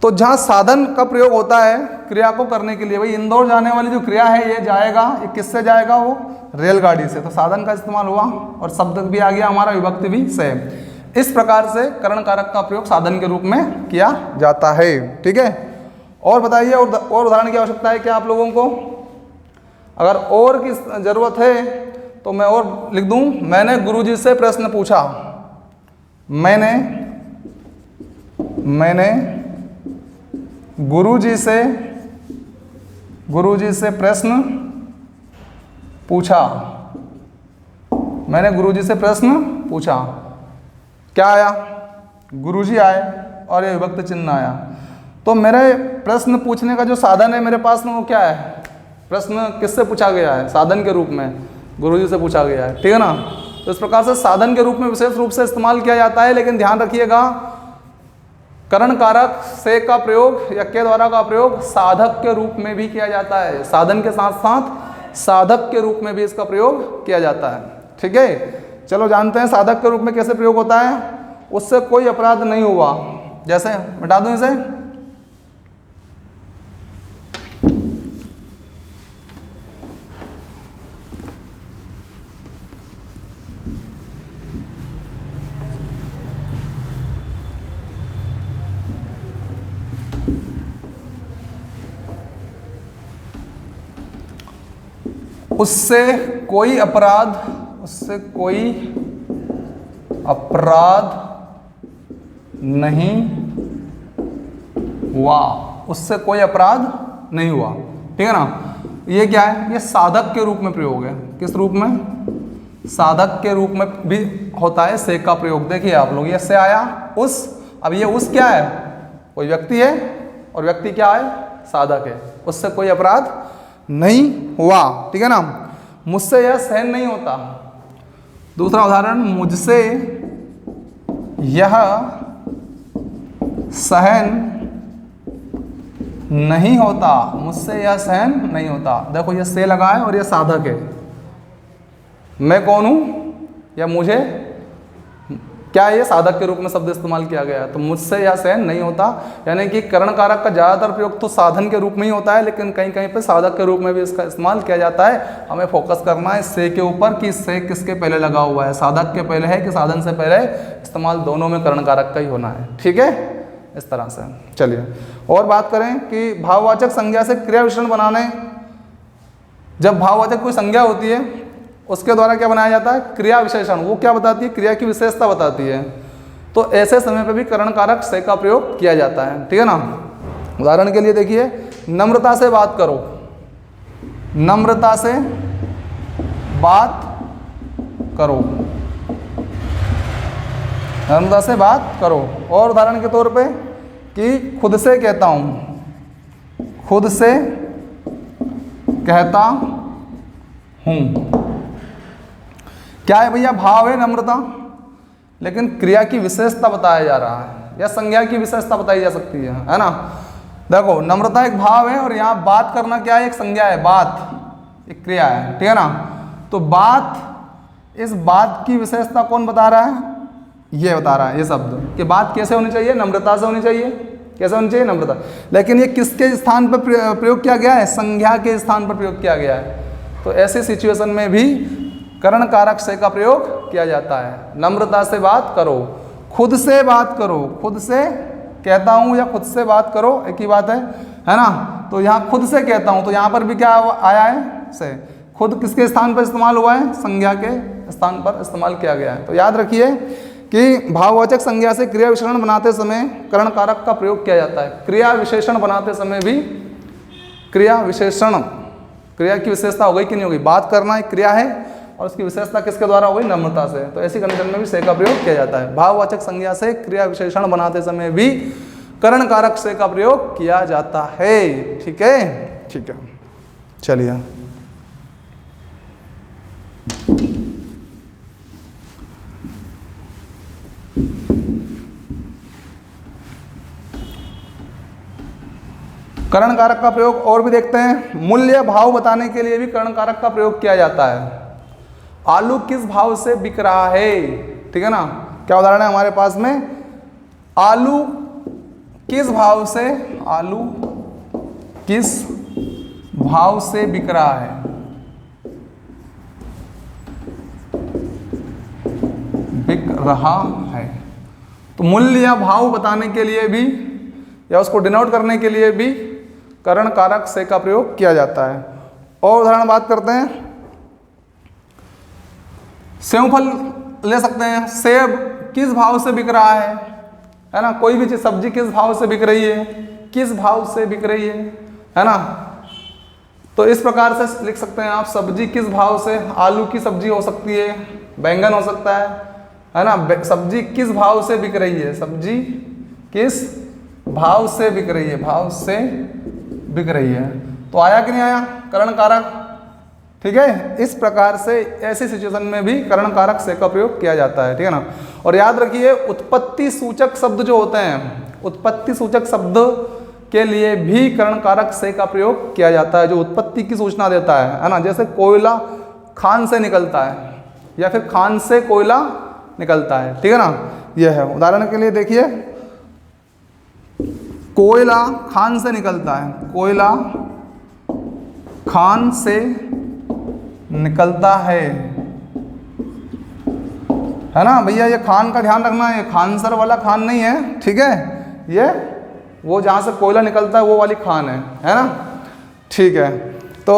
तो जहाँ साधन का प्रयोग होता है क्रिया को करने के लिए, भाई इंदौर जाने वाली जो क्रिया है ये जाएगा, ये किससे जाएगा, वो रेलगाड़ी से, तो साधन का इस्तेमाल हुआ और शब्द भी आ गया हमारा, विभक्ति भी से। इस प्रकार से कर्ण कारक का प्रयोग साधन के रूप में किया जाता है, ठीक है। और बताइए, और उदाहरण की आवश्यकता है क्या आप लोगों को, अगर और की जरूरत है तो मैं और लिख दूं। मैंने गुरुजी से प्रश्न पूछा, मैंने गुरुजी से प्रश्न पूछा, मैंने गुरुजी से प्रश्न पूछा, क्या आया, गुरुजी आए और ये विभक्ति चिन्ह आया। तो मेरे प्रश्न पूछने का जो साधन है मेरे पास में वो क्या है, प्रश्न किससे पूछा गया है, साधन के रूप में गुरुजी से पूछा गया है, ठीक है ना। तो इस प्रकार से साधन के रूप में विशेष रूप से इस्तेमाल किया जाता है, लेकिन ध्यान रखिएगा कर्ण कारक से का प्रयोग या के द्वारा का प्रयोग साधक के रूप में भी किया जाता है, साधन के साथ साथ साधक के रूप में भी इसका प्रयोग किया जाता है, ठीक है। चलो जानते हैं साधक के रूप में कैसे प्रयोग होता है, उससे कोई अपराध नहीं हुआ, जैसे मिटा दूं इसे, उससे कोई अपराध नहीं हुआ, उससे कोई अपराध नहीं हुआ, ठीक है ना। ये क्या है, ये साधक के रूप में प्रयोग है, किस रूप में, साधक के रूप में भी होता है से का प्रयोग। देखिए आप लोग, ये से आया उस, अब ये उस क्या है, कोई व्यक्ति है और व्यक्ति क्या है, साधक है, उससे कोई अपराध नहीं हुआ, ठीक है ना। मुझसे यह सहन नहीं होता, दूसरा उदाहरण, मुझसे यह सहन नहीं होता, मुझसे यह सहन नहीं होता। देखो ये से लगा है और ये साधक है, मैं कौन हूं या मुझे क्या ये साधक के रूप में शब्द इस्तेमाल किया गया है, तो मुझसे यह सहन नहीं होता, यानी कि करण कारक का ज़्यादातर प्रयोग तो साधन के रूप में ही होता है, लेकिन कहीं कहीं पे साधक के रूप में भी इसका इस्तेमाल किया जाता है। हमें फोकस करना है से के ऊपर कि से किसके पहले लगा हुआ है, साधक के पहले है कि साधन से पहले। इस्तेमाल दोनों में करण कारक का ही होना है, ठीक है, इस तरह से। चलिए और बात करें कि भाववाचक संज्ञा से क्रिया विशेषण बनाने, जब भाववाचक कोई संज्ञा होती है उसके द्वारा क्या बनाया जाता है, क्रिया विशेषण। वो क्या बताती है, क्रिया की विशेषता बताती है। तो ऐसे समय पे भी करण कारक से का प्रयोग किया जाता है, ठीक है ना। उदाहरण के लिए देखिए, नम्रता से बात करो, नम्रता से बात करो, नम्रता से बात करो। और उदाहरण के तौर पे कि खुद से कहता हूँ, खुद से कहता हूँ। क्या है भैया, भाव है नम्रता, लेकिन क्रिया की विशेषता बताया जा रहा है या संज्ञा की विशेषता बताई जा सकती है ना। देखो नम्रता एक भाव है और यहाँ बात करना क्या है, एक संज्ञा है, बात एक क्रिया है, ठीक है ना। तो बात, इस बात की विशेषता कौन बता रहा है, ये बता रहा है ये शब्द, कि बात कैसे होनी चाहिए, नम्रता से होनी चाहिए। कैसे होनी चाहिए, नम्रता। लेकिन ये किसके स्थान पर प्रयोग किया गया है, संज्ञा के स्थान पर प्रयोग किया गया है। तो ऐसे सिचुएशन में भी करण कारक से का प्रयोग किया जाता है। नम्रता से बात करो, खुद से बात करो, खुद से कहता हूँ या खुद से बात करो एक ही बात है ना। तो यहाँ खुद से कहता हूँ, तो यहाँ पर भी क्या आया है, से। खुद किसके स्थान पर इस्तेमाल हुआ है, संज्ञा के स्थान पर इस्तेमाल किया गया है। तो याद रखिए कि भाववाचक संज्ञा से क्रिया विशेषण बनाते समय करण कारक का प्रयोग किया जाता है। क्रिया विशेषण बनाते समय भी क्रिया विशेषण, क्रिया की विशेषता हो गई कि नहीं होगी, बात करना एक क्रिया है और उसकी विशेषता किसके द्वारा हो गई, नम्रता से। तो ऐसी कंडीशन में भी से का प्रयोग किया जाता है। भाववाचक संज्ञा से क्रिया विशेषण बनाते समय भी करण कारक से का प्रयोग किया जाता है, ठीक है, ठीक है। चलिए करण कारक का प्रयोग और भी देखते हैं। मूल्य भाव बताने के लिए भी करण कारक का प्रयोग किया जाता है। आलू किस भाव से बिक रहा है, ठीक है ना। क्या उदाहरण है हमारे पास में, आलू किस भाव से, आलू किस भाव से बिक रहा है, बिक रहा है। तो मूल्य या भाव बताने के लिए भी या उसको डिनोट करने के लिए भी करण कारक से का प्रयोग किया जाता है। और उदाहरण बात करते हैं, सेवफल ले सकते हैं, सेब किस भाव से बिक रहा है ना। कोई भी चीज, सब्जी किस भाव से बिक रही है, किस भाव से बिक रही है ना। तो इस प्रकार से लिख सकते हैं आप, सब्जी किस भाव से, आलू की सब्जी हो सकती है, बैंगन हो सकता है ना। सब्जी किस भाव से बिक रही है, सब्जी किस भाव से बिक रही है, भाव से बिक रही है। तो आया कि नहीं आया करण कारक, ठीक है। इस प्रकार से ऐसी सिचुएशन में भी करण कारक से का प्रयोग किया जाता है, ठीक है ना। और याद रखिए उत्पत्ति सूचक शब्द जो होते हैं, उत्पत्ति सूचक शब्द के लिए भी करण कारक से का प्रयोग किया जाता है, जो उत्पत्ति की सूचना देता है ना। जैसे कोयला खान से निकलता है या फिर खान से कोयला निकलता है, ठीक है ना। यह है उदाहरण के लिए देखिए, कोयला खान से निकलता है, कोयला खान से निकलता है ना भैया। ये खान का ध्यान रखना है, खानसर वाला खान नहीं है, ठीक है। ये वो जहाँ से कोयला निकलता है वो वाली खान है ना, ठीक है। तो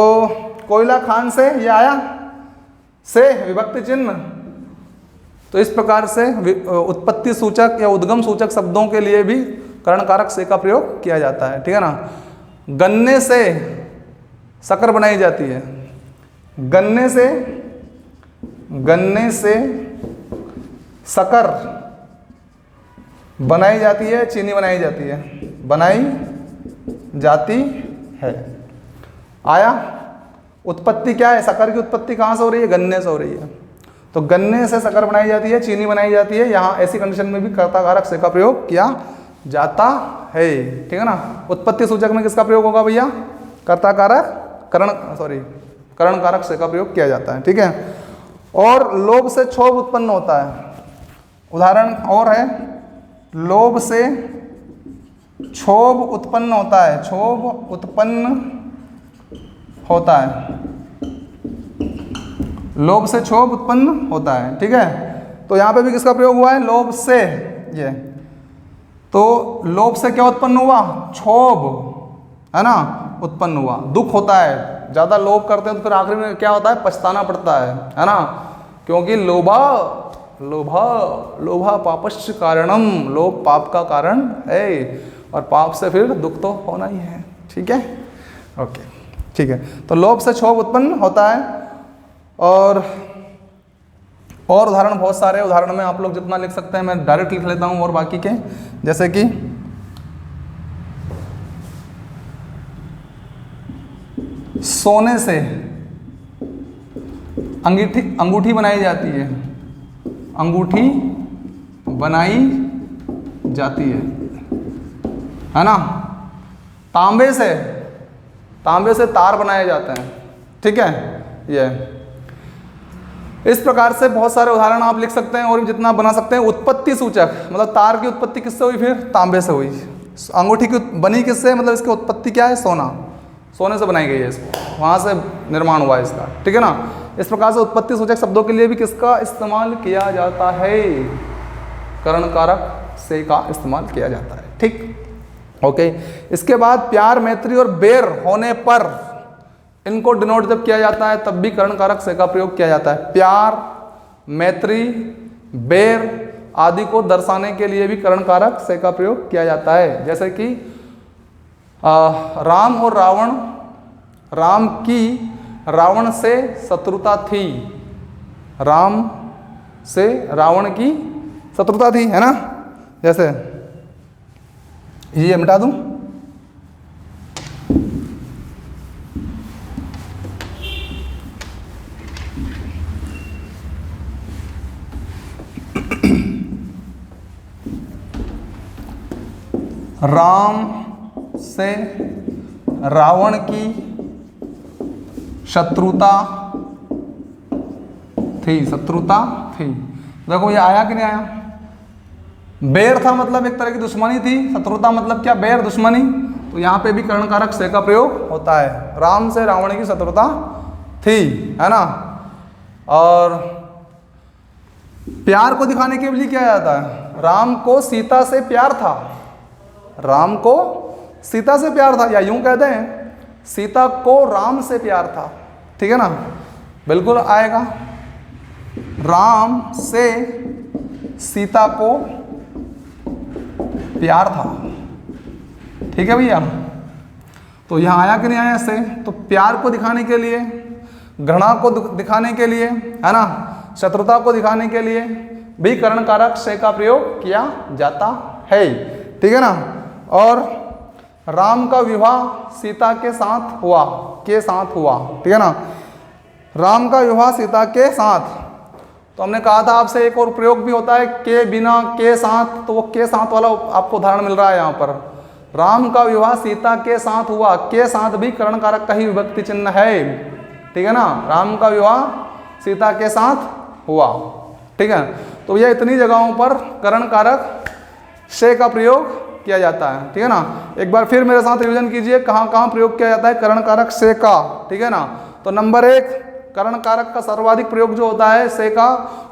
कोयला खान से, ये आया से विभक्ति चिन्ह। तो इस प्रकार से उत्पत्ति सूचक या उद्गम सूचक शब्दों के लिए भी करण कारक से का प्रयोग किया जाता है, ठीक है ना। गन्ने से शक्कर बनाई जाती है, गन्ने से शक्कर बनाई जाती है, चीनी बनाई जाती है, बनाई जाती है। आया, उत्पत्ति क्या है, शक्कर की उत्पत्ति कहाँ से हो रही है, गन्ने से हो रही है। तो गन्ने से शक्कर बनाई जाती है, चीनी बनाई जाती है। यहाँ ऐसी कंडीशन में भी कर्ता कारक से का प्रयोग किया जाता है, ठीक है ना। उत्पत्ति सूचक में किसका प्रयोग होगा भैया, कर्ता कारक, करण कारक से का प्रयोग किया जाता है, ठीक है। और लोभ से क्षोभ उत्पन्न होता है, उदाहरण और है, लोभ से क्षोभ उत्पन्न होता है, क्षोभ उत्पन्न होता है, लोभ से क्षोभ उत्पन्न होता है। ठीक है, तो यहाँ पे भी किसका प्रयोग हुआ है, लोभ से। ये तो लोभ से क्या उत्पन्न हुआ, क्षोभ, है ना, उत्पन्न हुआ। दुख होता है, ज़्यादा लोभ करते हैं तो फिर आखिर में क्या होता है, पछताना पड़ता है ना, क्योंकि लोभा पापस्य कारणम, लोभ पाप का कारण है और पाप से फिर दुख तो होना ही है। ठीक है, ओके, ठीक है। तो लोभ से क्षोभ उत्पन्न होता है। और उदाहरण बहुत सारे, उदाहरण में आप लोग जितना लिख सकते हैं मैं डायरेक्ट लिख लेता हूँ, और बाकी के जैसे कि सोने से अंगूठी बनाई जाती है, अंगूठी बनाई जाती है ना। तांबे से तार बनाए जाते हैं। ठीक है, ये इस प्रकार से बहुत सारे उदाहरण आप लिख सकते हैं और जितना बना सकते हैं। उत्पत्ति सूचक, मतलब तार की उत्पत्ति किससे हुई, फिर तांबे से हुई। अंगूठी की बनी किससे, मतलब इसकी उत्पत्ति क्या है, सोने से बनाई गई है, इसको वहाँ से निर्माण हुआ है इसका। ठीक है ना। इस प्रकार से उत्पत्ति सूचक शब्दों के लिए भी किसका इस्तेमाल किया जाता है, करण कारक से का इस्तेमाल किया जाता है। ठीक, ओके। इसके बाद प्यार, मैत्री और बैर होने पर इनको डिनोट जब किया जाता है तब भी करण कारक से का प्रयोग किया जाता है। प्यार, मैत्री, बैर आदि को दर्शाने के लिए भी करण कारक से का प्रयोग किया जाता है। जैसे कि राम और रावण, राम की रावण से शत्रुता थी, राम से रावण की शत्रुता थी, है ना। जैसे ये मिटा दूं, राम से रावण की शत्रुता थी, देखो ये आया कि नहीं आया। बैर था मतलब एक तरह की दुश्मनी थी, शत्रुता मतलब क्या, बैर, दुश्मनी। तो यहाँ पे भी करण कारक से का प्रयोग होता है। राम से रावण की शत्रुता थी, है ना। और प्यार को दिखाने के लिए क्या जाता है, राम को सीता से प्यार था, राम को सीता से प्यार था, या यूं कहते हैं सीता को राम से प्यार था। ठीक है ना, बिल्कुल आएगा। राम से सीता को प्यार था। ठीक है भैया, तो यहां आया कि नहीं आया से। तो प्यार को दिखाने के लिए, घृणा को दिखाने के लिए, है ना, शत्रुता को दिखाने के लिए भी करण कारक से का प्रयोग किया जाता है। ठीक है ना। और राम का विवाह सीता के साथ हुआ, ठीक है ना, राम का विवाह सीता के साथ। तो हमने कहा था आपसे एक और प्रयोग भी होता है, के बिना के साथ, तो वो के साथ वाला आपको उदाहरण मिल रहा है यहाँ पर। राम का विवाह सीता के साथ हुआ, के साथ भी करण कारक का ही विभक्ति चिन्ह है। ठीक है ना, राम का विवाह सीता के साथ हुआ। ठीक है, तो यह इतनी जगहों पर करण कारक से का प्रयोग किया जाता है। ठीक है ना। एक बार फिर मेरे साथ रिवीजन कीजिए, कहाँ कहाँ प्रयोग किया जाता है करण कारक से का। ठीक है ना। तो नंबर 1, करण कारक का सर्वाधिक प्रयोग जो होता है से का,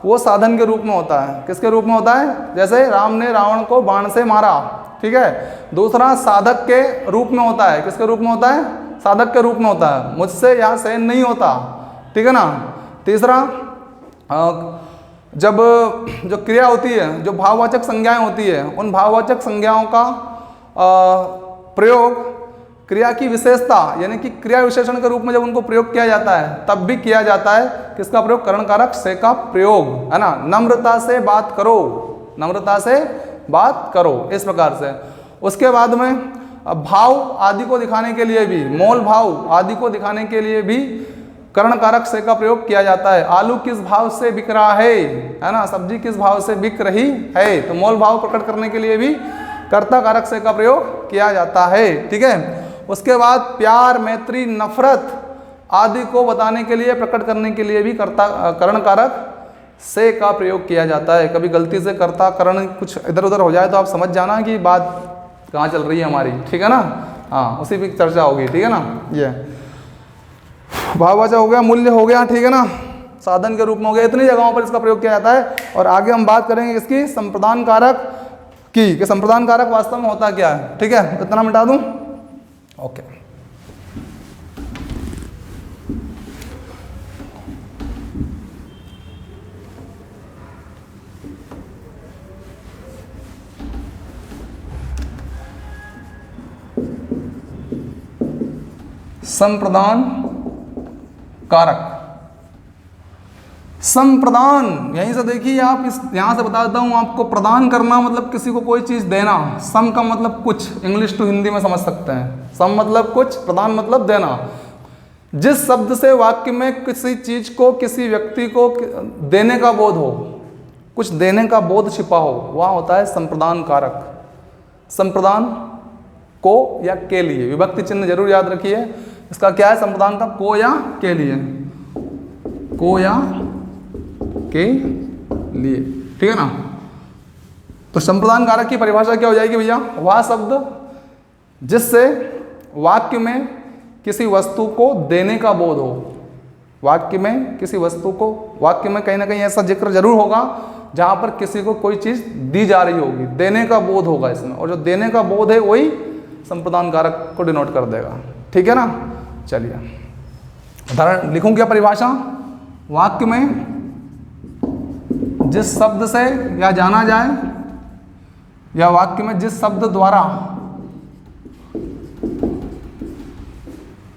वो साधन के रूप में होता है। किसके रूप में होता है, जैसे राम ने रावण को बाण से मारा। ठीक है। दूसरा साधक के रूप में होता है। किसके रूप में होता है, साधक के रूप में होता है, मुझसे यहाँ सहन नहीं होता। ठीक है ना। तीसरा, जब जो क्रिया होती है, जो भाववाचक संज्ञाएं होती है, उन भाववाचक संज्ञाओं का प्रयोग क्रिया की विशेषता यानी कि क्रिया विशेषण के रूप में जब उनको प्रयोग किया जाता है तब भी किया जाता है। किसका प्रयोग, करण कारक से का प्रयोग, है ना। नम्रता से बात करो, नम्रता से बात करो, इस प्रकार से। उसके बाद में भाव आदि को दिखाने के लिए भी, मोल भाव आदि को दिखाने के लिए भी करण कारक से का प्रयोग किया जाता है। आलू किस भाव से बिक रहा है ना, सब्जी किस भाव से बिक रही है, तो मोल भाव प्रकट करने के लिए भी कर्ता कारक से का प्रयोग किया जाता है। ठीक है। उसके बाद प्यार, मैत्री, नफरत आदि को बताने के लिए, प्रकट करने के लिए भी करण कारक से का प्रयोग किया जाता है। कभी गलती से कर्ता करण कुछ इधर उधर हो जाए तो आप समझ जाना कि बात कहाँ चल रही है हमारी, ठीक है ना। हाँ, उसी भी चर्चा होगी, ठीक है ना। ये भाववाचक हो गया, मूल्य हो गया, ठीक है ना, साधन के रूप में हो गया, इतनी जगहों पर इसका प्रयोग किया जाता है। और आगे हम बात करेंगे इसकी संप्रदान कारक की, कि संप्रदान कारक वास्तव में होता क्या है, ठीक है। इतना मिटा दूं, ओके। संप्रदान कारक, संप्रदान, यहीं से देखिए आप, इस यहां से बता देता हूं आपको। प्रदान करना मतलब किसी को कोई चीज देना। सम का मतलब कुछ, इंग्लिश टू हिंदी में समझ सकते हैं। सम मतलब कुछ, प्रदान मतलब देना। जिस शब्द से वाक्य में किसी चीज को, किसी व्यक्ति को देने का बोध हो, कुछ देने का बोध छिपा हो, वह होता है संप्रदान कारक। संप्रदान को या के लिए, विभक्ति चिन्ह जरूर याद रखिए। इसका क्या है संप्रदान का, को या के लिए, को या के लिए, ठीक है ना। तो संप्रदान कारक की परिभाषा क्या हो जाएगी भैया, वह शब्द जिससे वाक्य में किसी वस्तु को देने का बोध हो। वाक्य में किसी वस्तु को, वाक्य में कहीं ना कहीं ऐसा जिक्र जरूर होगा जहां पर किसी को कोई चीज दी जा रही होगी, देने का बोध होगा इसमें, और जो देने का बोध है वही संप्रदान कारक को डिनोट कर देगा, ठीक है ना। चलिए उदाहरण लिखूं क्या परिभाषा, वाक्य में जिस शब्द से या जाना जाए, या वाक्य में जिस शब्द द्वारा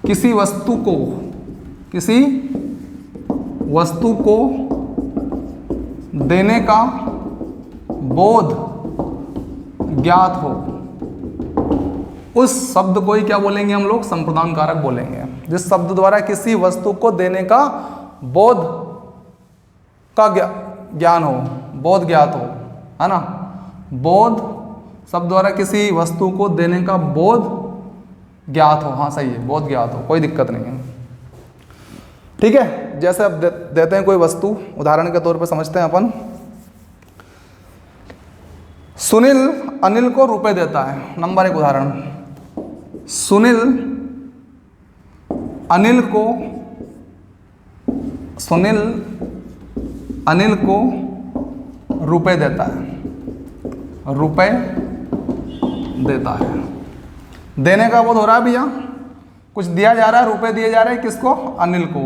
किसी वस्तु को देने का बोध ज्ञात हो, उस शब्द को ही क्या बोलेंगे हम लोग, संप्रदान कारक बोलेंगे। जिस शब्द द्वारा किसी वस्तु को देने का बोध का ज्ञान हो, बोध ज्ञात हो, है ना। बोध शब्द द्वारा किसी वस्तु को देने का बोध ज्ञात हो, हाँ सही है, बोध ज्ञात हो, कोई दिक्कत नहीं है, ठीक है। जैसे अब देते हैं कोई वस्तु, उदाहरण के तौर पे समझते हैं अपन। सुनील अनिल को रुपए देता है, नंबर एक उदाहरण। सुनील अनिल को रुपए देता है, रुपए देता है। देने का बोध हो रहा है भैया, कुछ दिया जा रहा है, रुपए दिए जा रहे हैं, किसको, अनिल को।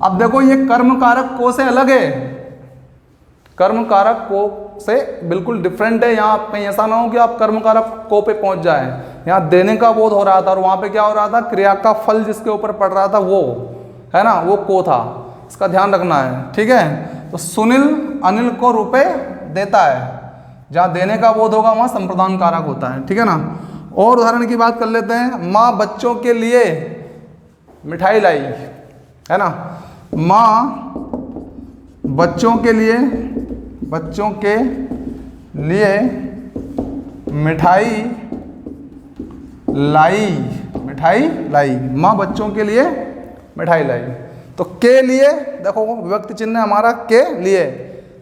अब देखो ये कर्म कारक को से अलग है, कर्म कारक को से बिल्कुल डिफरेंट है। यहाँ कहीं ऐसा ना हो कि आप कर्म कारक को पे पहुंच जाए। यहाँ देने का बोध हो रहा था और वहां पे क्या हो रहा था, क्रिया का फल जिसके ऊपर पड़ रहा था वो, है ना, वो को था। इसका ध्यान रखना है, ठीक है। तो सुनील अनिल को रुपए देता है, जहां देने का बोध होगा वहां संप्रदान कारक होता है, ठीक है ना। और उदाहरण की बात कर लेते हैं। माँ बच्चों के लिए मिठाई लाई, है ना। माँ बच्चों के लिए मिठाई लाई, माँ बच्चों के लिए मिठाई लाई। तो के लिए देखो विभक्ति चिन्ह हमारा के लिए,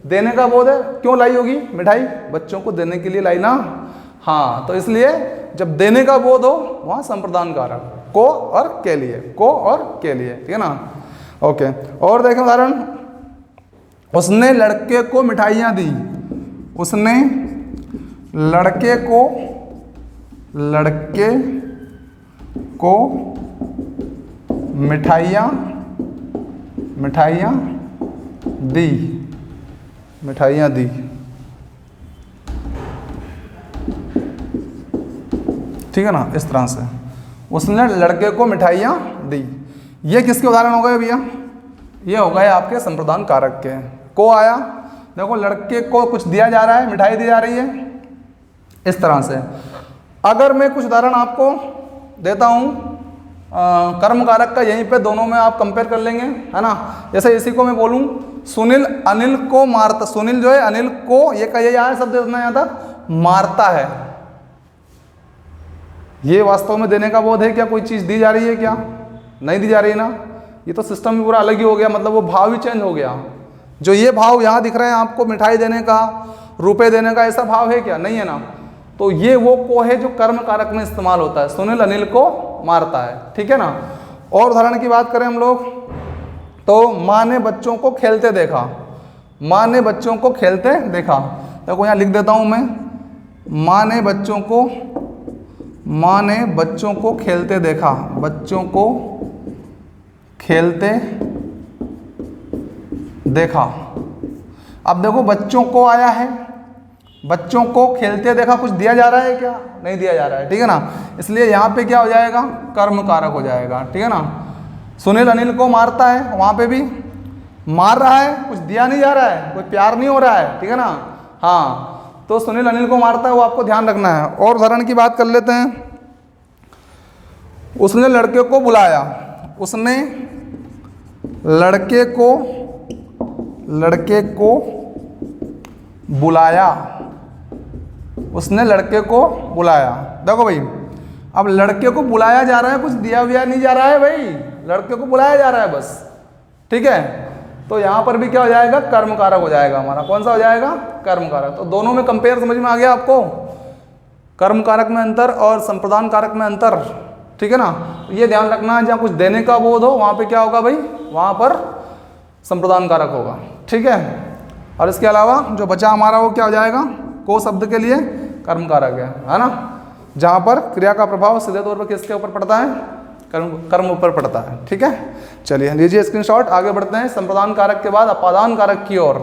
देने का बोध है, क्यों लाई होगी मिठाई, बच्चों को देने के लिए लाई ना, हाँ। तो इसलिए जब देने का बोध हो वहां संप्रदान कारक, को और के लिए, को और के लिए, ठीक है ना। ओके, और देखें उदाहरण। उसने लड़के को मिठाइयाँ दी, उसने लड़के को मिठाइयाँ दी, ठीक है ना। इस तरह से उसने लड़के को मिठाइयाँ दी। ये किसके उदाहरण हो गए भैया, ये हो गए आपके संप्रदान कारक के। को आया, देखो लड़के को कुछ दिया जा रहा है, मिठाई दी जा रही है, इस तरह से। अगर मैं कुछ उदाहरण आपको देता हूँ कर्म कारक का, यहीं पे दोनों में आप कंपेयर कर लेंगे, है ना। जैसे इसी को मैं बोलूँ, सुनील अनिल को मारता, सुनील जो है अनिल को, ये का ये आया शब्द इतना यहाँ तक, मारता है। ये वास्तव में देने का बोध है क्या, कोई चीज़ दी जा रही है क्या, नहीं दी जा रही है ना। ये तो सिस्टम भी पूरा अलग ही हो गया, मतलब वो भाव ही चेंज हो गया। जो ये भाव यहाँ दिख रहे हैं आपको, मिठाई देने का, रुपए देने का, ऐसा भाव है क्या? नहीं है ना। तो ये वो को है जो कर्म कारक में इस्तेमाल होता है। सुनील अनिल को मारता है, ठीक है ना। और उदाहरण की बात करें हम लोग, तो माँ ने बच्चों को खेलते देखा, माँ ने बच्चों को खेलते देखा। देखो यहाँ लिख देता हूँ मैं, माँ ने बच्चों को खेलते देखा, बच्चों को खेलते देखा। अब देखो बच्चों को आया है, बच्चों को खेलते देखा, कुछ दिया जा रहा है क्या? नहीं दिया जा रहा है, ठीक है ना। इसलिए यहाँ पे क्या हो जाएगा? कर्म कारक हो जाएगा, ठीक है ना। सुनील अनिल को मारता है, वहाँ पे भी मार रहा है, कुछ दिया नहीं जा रहा है, कोई प्यार नहीं हो रहा है, ठीक है ना। हाँ, तो सुनील अनिल को मारता है, वो आपको ध्यान रखना है। और उदाहरण की बात कर लेते हैं, उसने लड़के को बुलाया, उसने लड़के को बुलाया, उसने लड़के को बुलाया। देखो भाई, अब लड़के को बुलाया जा रहा है, कुछ दिया हुआ नहीं जा रहा है भाई, लड़के को बुलाया जा रहा है बस, ठीक है। तो यहाँ पर भी क्या हो जाएगा? कर्म कारक हो जाएगा हमारा। कौन सा हो जाएगा? कर्म कारक। तो दोनों में कंपेयर समझ में आ गया आपको? कर्म कारक में अंतर और संप्रदान कारक में अंतर, ठीक है ना। ये ध्यान रखना है, जहाँ कुछ देने का बोध हो वहाँ पे क्या होगा भाई? वहाँ पर संप्रदान कारक होगा, ठीक है। और इसके अलावा जो बचा हमारा वो क्या हो जाएगा? को शब्द के लिए कर्म कारक है ना। जहाँ पर क्रिया का प्रभाव सीधे तौर पर किसके ऊपर पड़ता है? कर्म ऊपर पड़ता है, ठीक है। चलिए लीजिए स्क्रीनशॉट, आगे बढ़ते हैं संप्रदान कारक के बाद अपादान कारक की ओर।